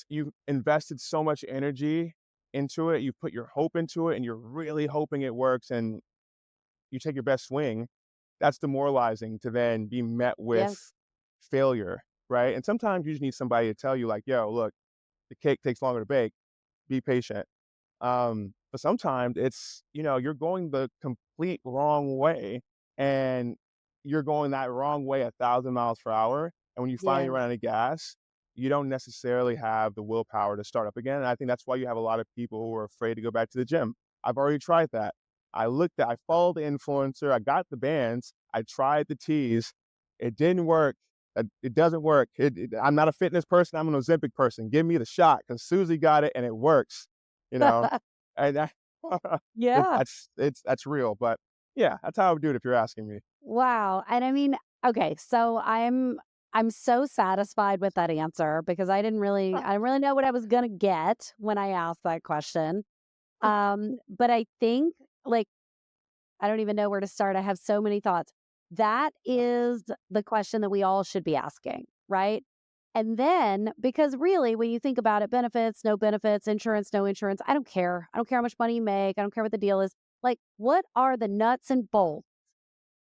you've invested so much energy into it, you put your hope into it, and you're really hoping it works, and you take your best swing. That's demoralizing to then be met with Yes. failure, right? And sometimes you just need somebody to tell you, like, yo, look, the cake takes longer to bake. Be patient. But sometimes you're going the complete wrong way and you're going that wrong way 1,000 miles per hour. And when you finally Yes. run out of gas, you don't necessarily have the willpower to start up again. And I think that's why you have a lot of people who are afraid to go back to the gym. I've already tried that. I followed the influencer, I got the bands, I tried the teas. It didn't work. It doesn't work. I'm not a fitness person. I'm an Ozempic person. Give me the shot because Susie got it and it works. You know, and that, Yeah. that's real. But yeah, that's how I would do it if you're asking me. Wow. And I mean, okay, so I'm so satisfied with that answer because I didn't really know what I was gonna get when I asked that question. But I think, like, I don't even know where to start. I have so many thoughts. That is the question that we all should be asking, right? And then, because really, when you think about it, benefits, insurance, no insurance, I don't care. I don't care how much money you make. I don't care what the deal is. Like, what are the nuts and bolts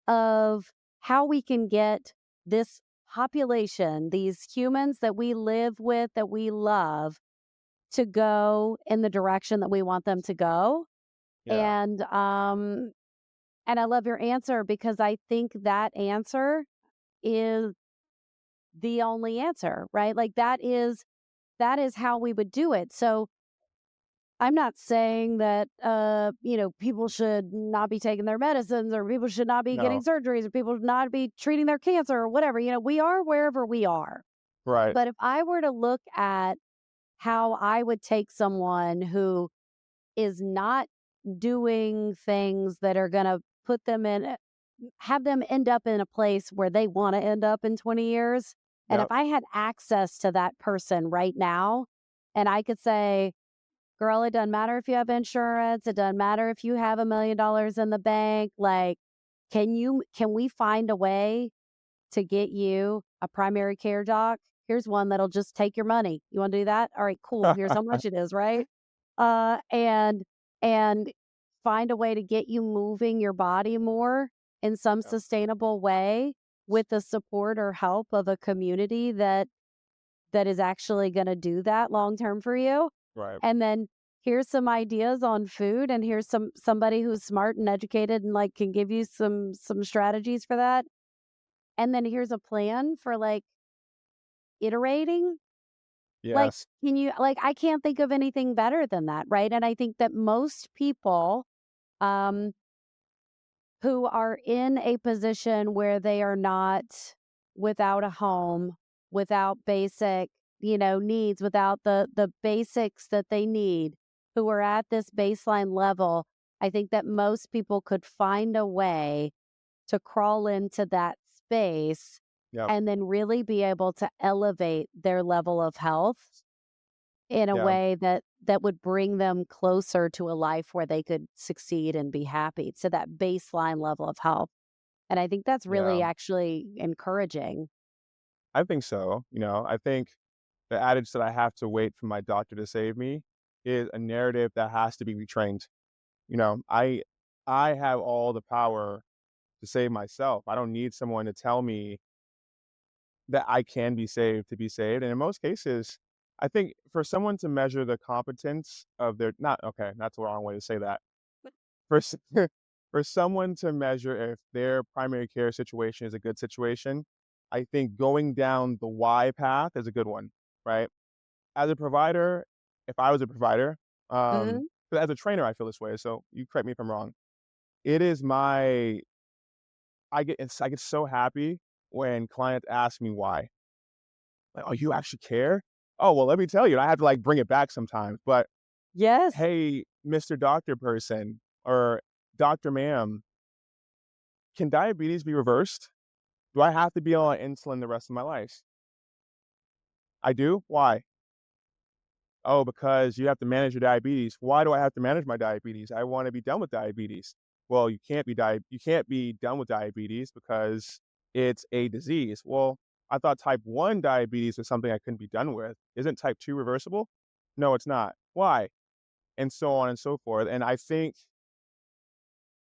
of how we can get this population, these humans that we live with, that we love, to go in the direction that we want them to go? Yeah, And I love your answer because I think that answer is the only answer, right? Like that is how we would do it. So I'm not saying that people should not be taking their medicines or people should not be getting no, surgeries or people should not be treating their cancer or whatever. We are wherever we are. right. But if I were to look at how I would take someone who is not doing things that are going to put them in have them end up in a place where they want to end up in 20 years. And if Yep. I had access to that person right now, and I could say, girl, it doesn't matter if you have insurance, it doesn't matter if you have $1 million in the bank. Like, can we find a way to get you a primary care doc? Here's one that'll just take your money. You want to do that? All right, cool. Here's how much it is, right? Uh, and and find a way to get you moving your body more in some Yep. sustainable way with the support or help of a community that is actually going to do that long term for you. Right. And then here's some ideas on food, and here's somebody who's smart and educated and like can give you some strategies for that. And then here's a plan for like iterating. Like, Yes. can you like I can't think of anything better than that, right? And I think that most people um who are in a position where they are not without a home, without basic, needs, without the basics that they need, who are at this baseline level, I think that most people could find a way to crawl into that space Yep. and then really be able to elevate their level of health in a Yeah. way that would bring them closer to a life where they could succeed and be happy, to that baseline level of health. And I think that's Yeah. really actually encouraging. I think so. I think the adage that I have to wait for my doctor to save me is a narrative that has to be retrained. You know, I I have all the power to save myself. I don't need someone to tell me that I can be saved to be saved. And in most cases, I think for someone to measure the competence of their not okay, that's the wrong way to say that. For s- for someone to measure if their primary care situation is a good situation, I think going down the why path is a good one, right? As a provider, if I was a provider, Mhm. but as a trainer, I feel this way. So you correct me if I'm wrong. It is my I get so happy when clients ask me why. Like, "Oh, you actually care?" "Oh, well, let me tell you." I have to, like, bring it back sometimes, but, Yes. "Hey, Mr. Doctor person," or "Doctor ma'am, can diabetes be reversed? Do I have to be on insulin the rest of my life?" "I do? Why?" "Oh, because you have to manage your diabetes." "Why do I have to manage my diabetes? I wanna be done with diabetes." "Well, you can't be done with diabetes because it's a disease." "Well, I thought type 1 diabetes was something I couldn't be done with. Isn't type 2 reversible?" "No, it's not." "Why?" And so on and so forth, and I think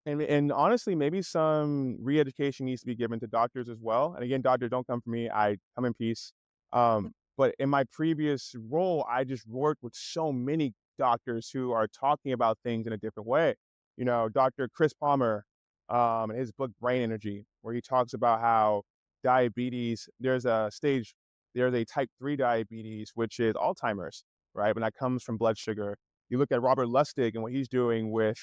and honestly, maybe some re-education needs to be given to doctors as well, and again, doctors, don't come for me, I come in peace. But in my previous role, I just worked with so many doctors who are talking about things in a different way. Dr. Chris Palmer, in his book Brain Energy, where he talks about how diabetes there's a type 3 diabetes, which is Alzheimer's, right? And that comes from blood sugar. You look at Robert Lustig and what he's doing with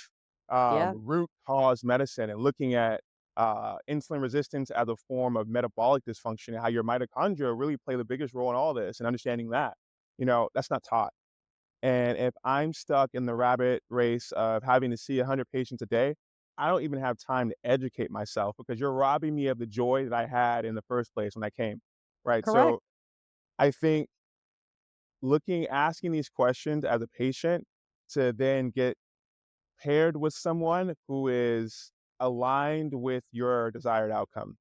Yeah. root cause medicine and looking at insulin resistance as a form of metabolic dysfunction and how your mitochondria really play the biggest role in all this and understanding that, that's not taught. And if I'm stuck in the rabbit race of having to see 100 patients a day, I don't even have time to educate myself because you're robbing me of the joy that I had in the first place when I came. right? Correct. So I think asking these questions as a patient to then get paired with someone who is aligned with your desired outcome.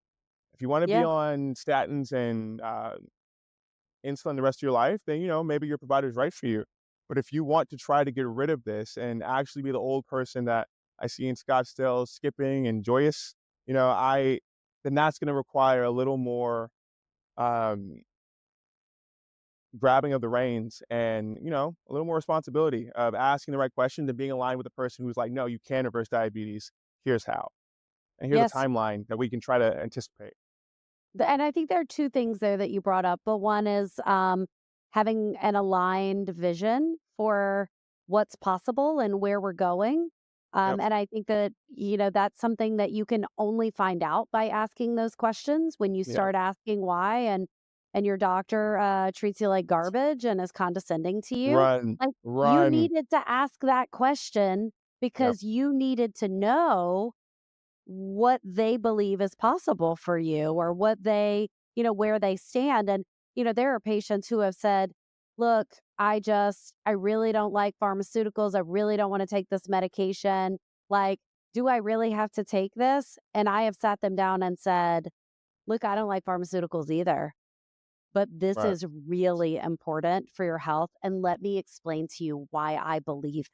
If you want to be Yeah. on statins and insulin the rest of your life, then maybe your provider is right for you. But if you want to try to get rid of this and actually be the old person that I see in Scottsdale, skipping and joyous, I then that's going to require a little more um, grabbing of the reins and a little more responsibility of asking the right questions and being aligned with the person who's like, no, you can reverse diabetes. Here's how, and here's a Yes. timeline that we can try to anticipate. And I think there are two things there that you brought up. But one is having an aligned vision for what's possible and where we're going. Yep. And I think that, that's something that you can only find out by asking those questions when you Yeah. start asking why and your doctor treats you like garbage and is condescending to you. Run, Like you run. needed to ask that question Yep. because you needed to know what they believe is possible for you or what they, where they stand. And, there are patients who have said, look, I really don't like pharmaceuticals. I really don't want to take this medication. Like, do I really have to take this? And I have sat them down and said, look, I don't like pharmaceuticals either, but this Right. is really important for your health. And let me explain to you why I believe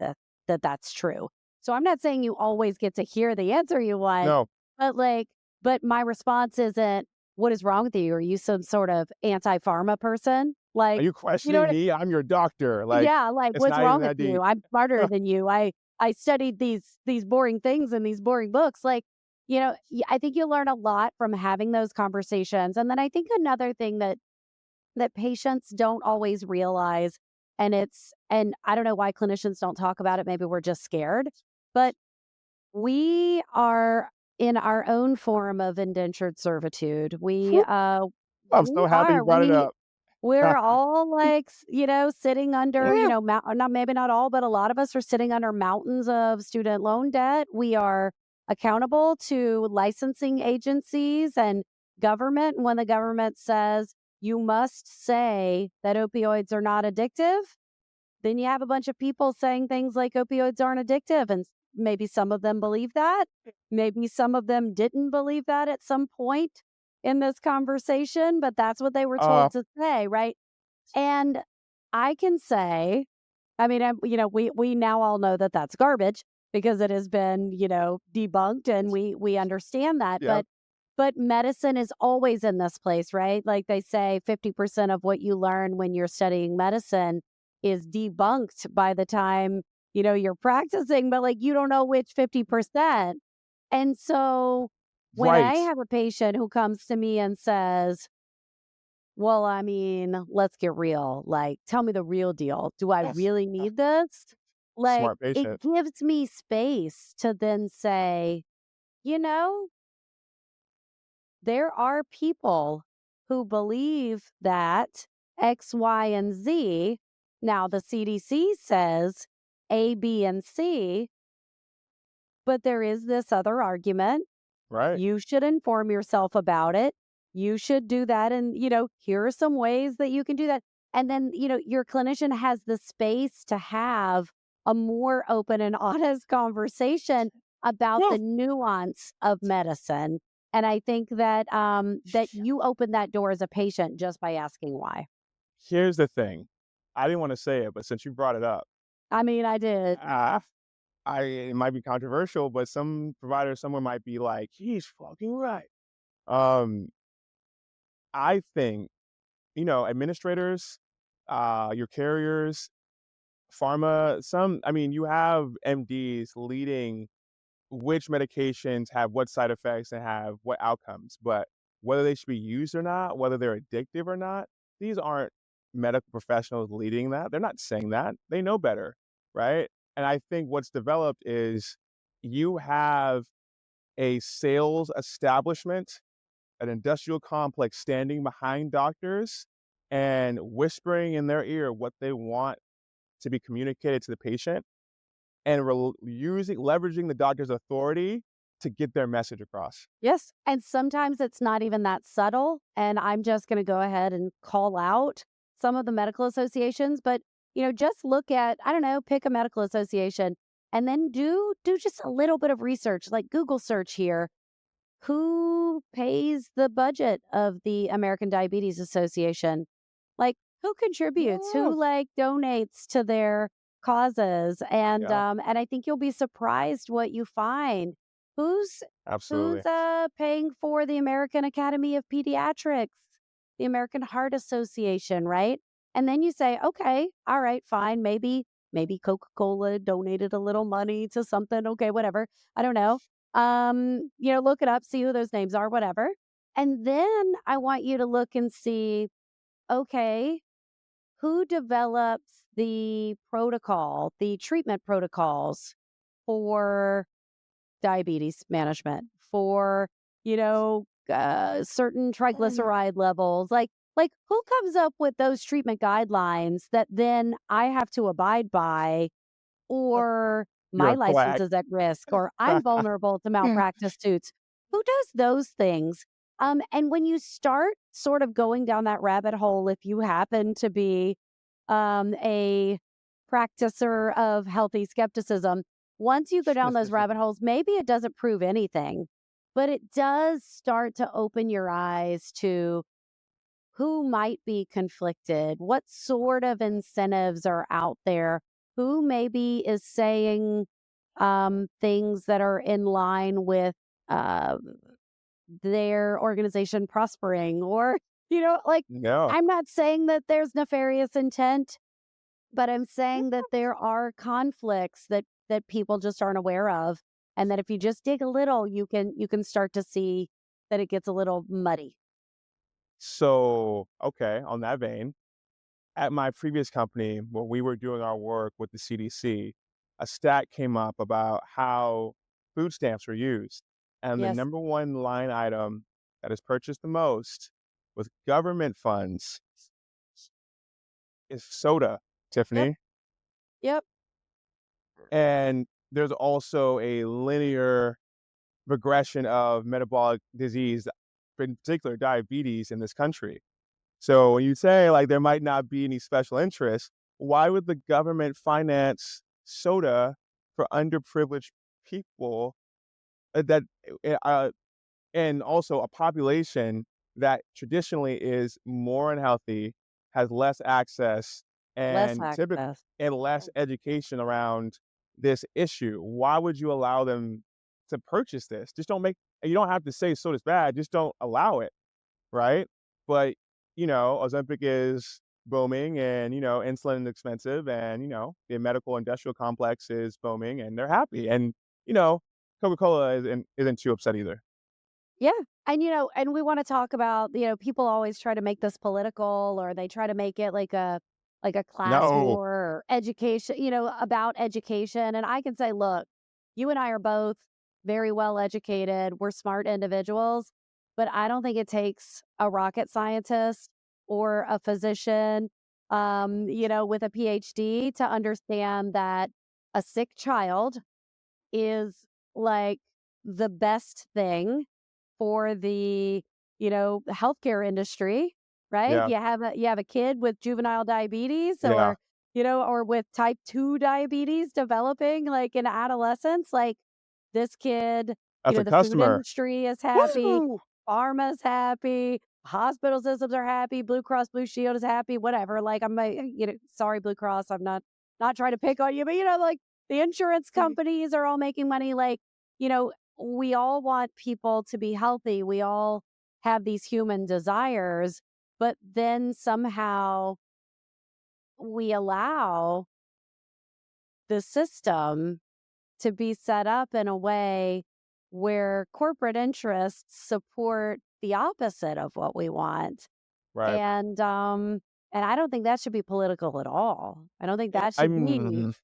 that's true. So I'm not saying you always get to hear the answer you want, No. but but my response isn't, what is wrong with you? Are you some sort of anti-pharma person? Are Like, you you know questioning what? me? I'm your doctor. Like, Yeah, like it's what's not even wrong with that you? deep. I'm smarter than you. I studied these boring things in these boring books. Like, I think you learn a lot from having those conversations. And then I think another thing that patients don't always realize, and I don't know why clinicians don't talk about it, maybe we're just scared, but we are in our own form of indentured servitude. We Whew, I'm so we happy you are. brought it up. We're all like, sitting under, Yeah. not maybe not all, but a lot of us are sitting under mountains of student loan debt. We are accountable to licensing agencies and government. When the government says you must say that opioids are not addictive, then you have a bunch of people saying things like opioids aren't addictive. And maybe some of them believe that. Maybe some of them didn't believe that at some point in this conversation, but that's what they were Uh, told to say, right? And I can say, I mean, we now all know that that's garbage because it has been, debunked, and we understand that. yep. But medicine is always in this place, right? Like they say, 50% of what you learn when you're studying medicine is debunked by the time you're practicing. But like you don't know which 50%. And so when I Right. have a patient who comes to me and says, well, I mean, let's get real. Like, tell me the real deal. Do I Yes. really need this? Like, Smart it patient. gives me space to then say, you know, there are people who believe that X, Y, and Z. Now, the CDC says A, B, and C, but there is this other argument. Right. You should inform yourself about it. You should do that. And, here are some ways that you can do that. And then, your clinician has the space to have a more open and honest conversation about Yeah. the nuance of medicine. And I think that you open that door as a patient just by asking why. Here's the thing. I didn't want to say it, but since you brought it up, I mean, I did. ah, it might be controversial, but some provider somewhere might be like, he's fucking right. Um, I think, administrators, your carriers, pharma, I mean, you have MDs leading which medications have what side effects and have what outcomes, but whether they should be used or not, whether they're addictive or not, these aren't medical professionals leading that. They're not saying that. They know better, right? And I think what's developed is you have a sales establishment, an industrial complex standing behind doctors and whispering in their ear what they want to be communicated to the patient and leveraging the doctor's authority to get their message across. Yes. And sometimes it's not even that subtle. And I'm just going to go ahead and call out some of the medical associations. But, just look at, I don't know, pick a medical association and then do just a little bit of research, like Google search here. Who pays the budget of the American Diabetes Association? Like, who contributes? Yeah. Who like donates to their causes? Yeah, And I think you'll be surprised what you find. Who's absolutely. who's paying for the American Academy of Pediatrics, the American Heart Association, right? And then you say, okay, all right, fine, maybe Coca-Cola donated a little money to something. Okay, whatever. I don't know. Look it up, see who those names are, whatever. And then I want you to look and see, okay, who develops the protocol, the treatment protocols for diabetes management, for, certain triglyceride levels, like who comes up with those treatment guidelines that then I have to abide by, or You're my a license quack. is at risk, or I'm vulnerable to malpractice suits. Who does those things? And when you start sort of going down that rabbit hole, if you happen to be a practicer of healthy skepticism, once you go down those rabbit holes, maybe it doesn't prove anything, but it does start to open your eyes to who might be conflicted, what sort of incentives are out there, who maybe is saying things that are in line with uh, their organization prospering, or, like, Yeah. I'm not saying that there's nefarious intent, but I'm saying that there are conflicts that people just aren't aware of, and that if you just dig a little, you can start to see that it gets a little muddy. So, okay, on that vein, at my previous company, when we were doing our work with the CDC, a stat came up about how food stamps were used. And the Yes. number one line item that is purchased the most with government funds is soda, Yep. Tiffany. Yep. And there's also a linear progression of metabolic disease, in particular diabetes, in this country. So when you say like there might not be any special interest, why would the government finance soda for underprivileged people that and also a population that traditionally is more unhealthy, has less access, Less and typically access. and less education around this issue? Why would you allow them to purchase this? Just don't make you don't have to say soda's bad, just don't allow it, right? But, Ozempic is booming and, insulin is expensive and, the medical industrial complex is booming and they're happy. And, you know, Coca-Cola isn't too upset either. Yeah. And we want to talk about, people always try to make this political, or they try to make it like a class No. war or education, about education. And I can say, look, you and I are both very well educated. We're smart individuals, but I don't think it takes a rocket scientist or a physician, with a PhD to understand that a sick child is like the best thing for the, healthcare industry, right? Yeah. You have a kid with juvenile diabetes, Yeah. or with type 2 diabetes developing like in adolescence, like this kid, That's a the food customer. industry is happy, Woo! pharma's happy, hospital systems are happy, Blue Cross Blue Shield is happy, whatever. Like sorry Blue Cross, I'm not trying to pick on you, but like the insurance companies are all making money, like, you know, we all want people to be healthy. We all have these human desires, but then somehow we allow the system to be set up in a way where corporate interests support the opposite of what we want. Right. And I don't think that should be political at all. I don't think that should be I'm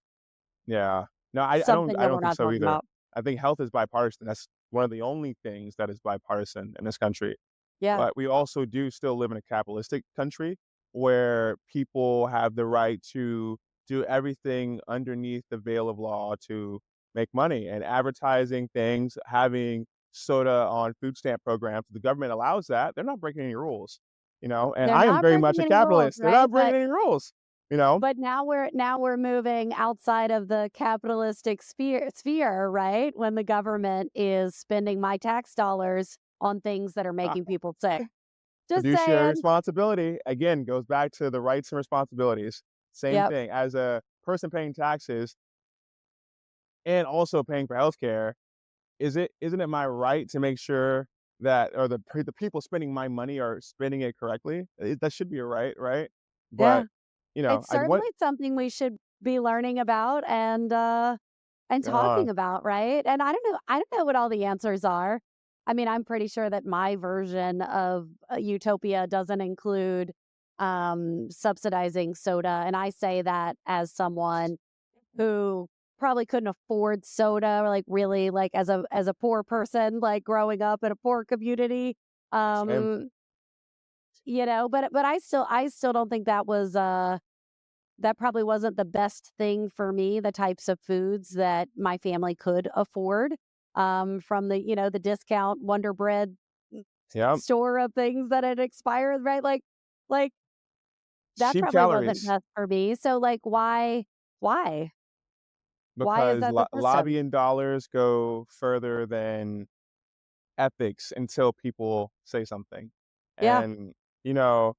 yeah. No, I don't something I that don't we're think not so talking either. about. I think health is bipartisan. That's one of the only things that is bipartisan in this country. Yeah. But we also do still live in a capitalistic country where people have the right to do everything underneath the veil of law to make money. And advertising things, having soda on food stamp programs, the government allows that. They're not breaking any rules, and They're I am not very much breaking a any rules, capitalist. They're right? not breaking any rules, you know? But now we're moving outside of the capitalistic sphere, right? When the government is spending my tax dollars on things that are Uh, making people sick. Just Fiduciary saying. responsibility, again, goes back to the rights and responsibilities. Same Yep. thing. As a person paying taxes and also paying for healthcare, isn't it my right to make sure that or the people spending my money are spending it correctly? That should be a right, right? Yeah. But, It's I want certainly something we should be learning about and uh, talking about, right? And I don't know what all the answers are. I mean, I'm pretty sure that my version of utopia doesn't include subsidizing soda, and I say that as someone who probably couldn't afford soda, or like really like as a poor person, like growing up in a poor community. same. Um, but I still don't think that probably wasn't the best thing for me, the types of foods that my family could afford, from the discount Wonder Bread Yeah. store of things that had expired, right? Like that Cheap probably wasn't calories best for me. So like why? Why is because that the system? lobbying dollars go further than ethics until people say something. Yeah. And, you know,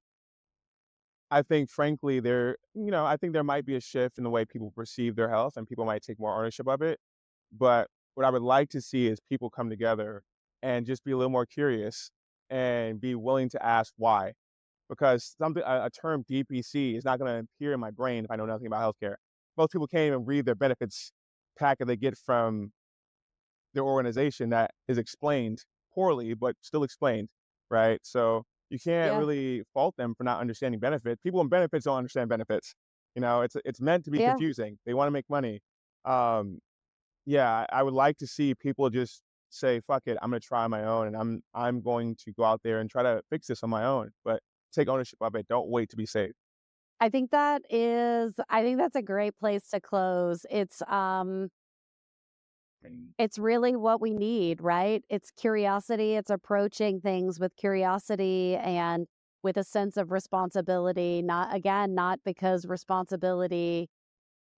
I think frankly I think there might be a shift in the way people perceive their health and people might take more ownership of it. But what I would like to see is people come together and just be a little more curious and be willing to ask why. Because a term DPC is not going to appear in my brain if I know nothing about healthcare. Most people can't even read their benefits packet they get from their organization that is explained poorly, but still explained, right? So you can't Yeah. really fault them for not understanding benefits. People in benefits don't understand benefits. It's meant to be Yeah. confusing. They want to make money. Um, yeah, I would like to see people just say, "Fuck it, I'm gonna try my own, and I'm going to go out there and try to fix this on my own." But take ownership of it. Don't wait to be saved. I think that's a great place to close. It's really what we need, right? It's curiosity. It's approaching things with curiosity and with a sense of responsibility. Not because responsibility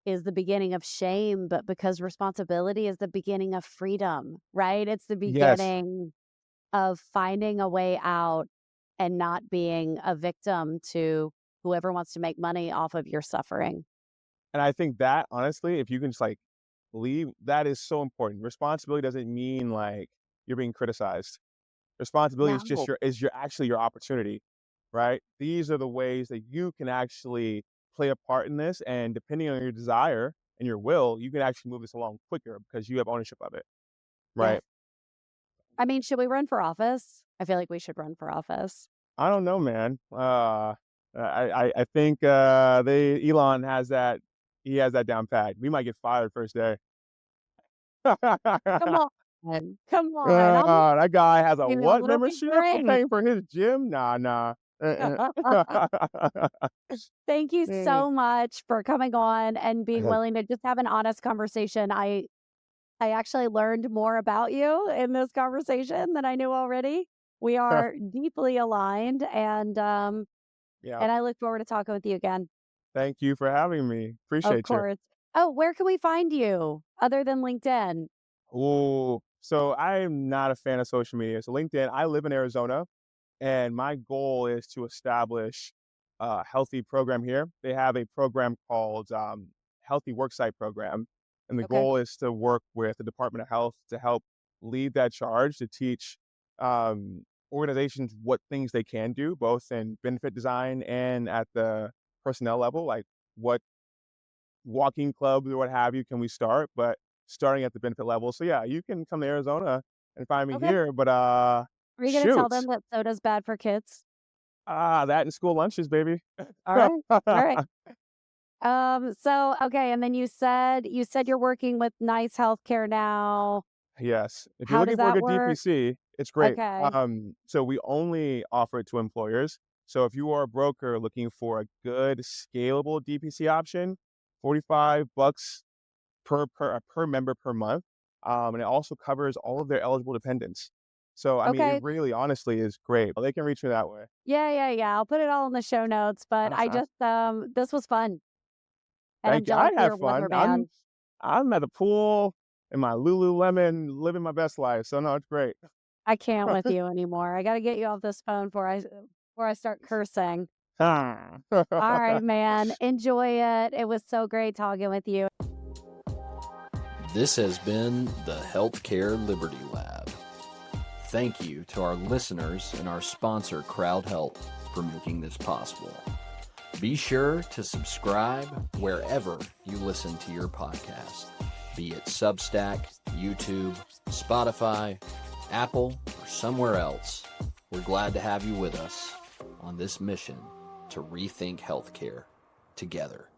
is the beginning of shame, but because responsibility is the beginning of freedom, right? It's the Yes, beginning of finding a way out and not being a victim to whoever wants to make money off of your suffering. and I think that honestly, if you can just like leave, that is so important. Responsibility doesn't mean like you're being criticized. Responsibility is just No. your opportunity, right? These are the ways that you can actually play a part in this, and depending on your desire and your will, you can actually move this along quicker because you have ownership of it, Yeah. right? I mean, should we run for office? I feel like we should run for office. I don't know, man. I think they Elon has that. He has that down pat. We might get fired first day. Come on. Come on. I'm That guy has a you know, what it'll be membership for great. paying for his gym? Nah, nah. Thank you Mm. so much for coming on and being willing to just have an honest conversation. I actually learned more about you in this conversation than I knew already. We are deeply aligned Yeah. and I look forward to talking with you again. Thank you for having me. Of Appreciate you. course. Oh, where can we find you other than LinkedIn? Ooh. So I am not a fan of social media. So LinkedIn, I live in Arizona and my goal is to establish a healthy program here. They have a program called Healthy Worksite Program, and the Okay. goal is to work with the Department of Health to help lead that charge to teach organizations what things they can do, both in benefit design and at the personnel level, like what walking clubs or what have you can we start, but starting at the benefit level. So yeah, you can come to Arizona and find me Okay. here, but Are you going to tell shoot. them that soda's bad for kids? That and school lunches, baby. All right. All right. So okay, and then you said you're working with Nice Healthcare now. Yes. If you're How looking does for a that good work? DPC, it's great. Okay. So we only offer it to employers. So if you are a broker looking for a good scalable DPC option, $45 per member per month, and it also covers all of their eligible dependents. So I mean, it Okay. really, honestly, is great. They can reach me that way. Yeah. I'll put it all in the show notes, but I Uh-huh. just this was fun. And I'm Thank you. jealous I of have your fun. weather, man. I'm at the pool in my Lululemon, living my best life. So no, it's great. I can't with you anymore. I gotta get you off this phone before I start cursing. Ah. All right, man. Enjoy it. It was so great talking with you. This has been the Healthcare Liberty Lab. Thank you to our listeners and our sponsor, Crowd Health, for making this possible. Be sure to subscribe wherever you listen to your podcast, be it Substack, YouTube, Spotify, Apple, or somewhere else. We're glad to have you with us on this mission to rethink healthcare together.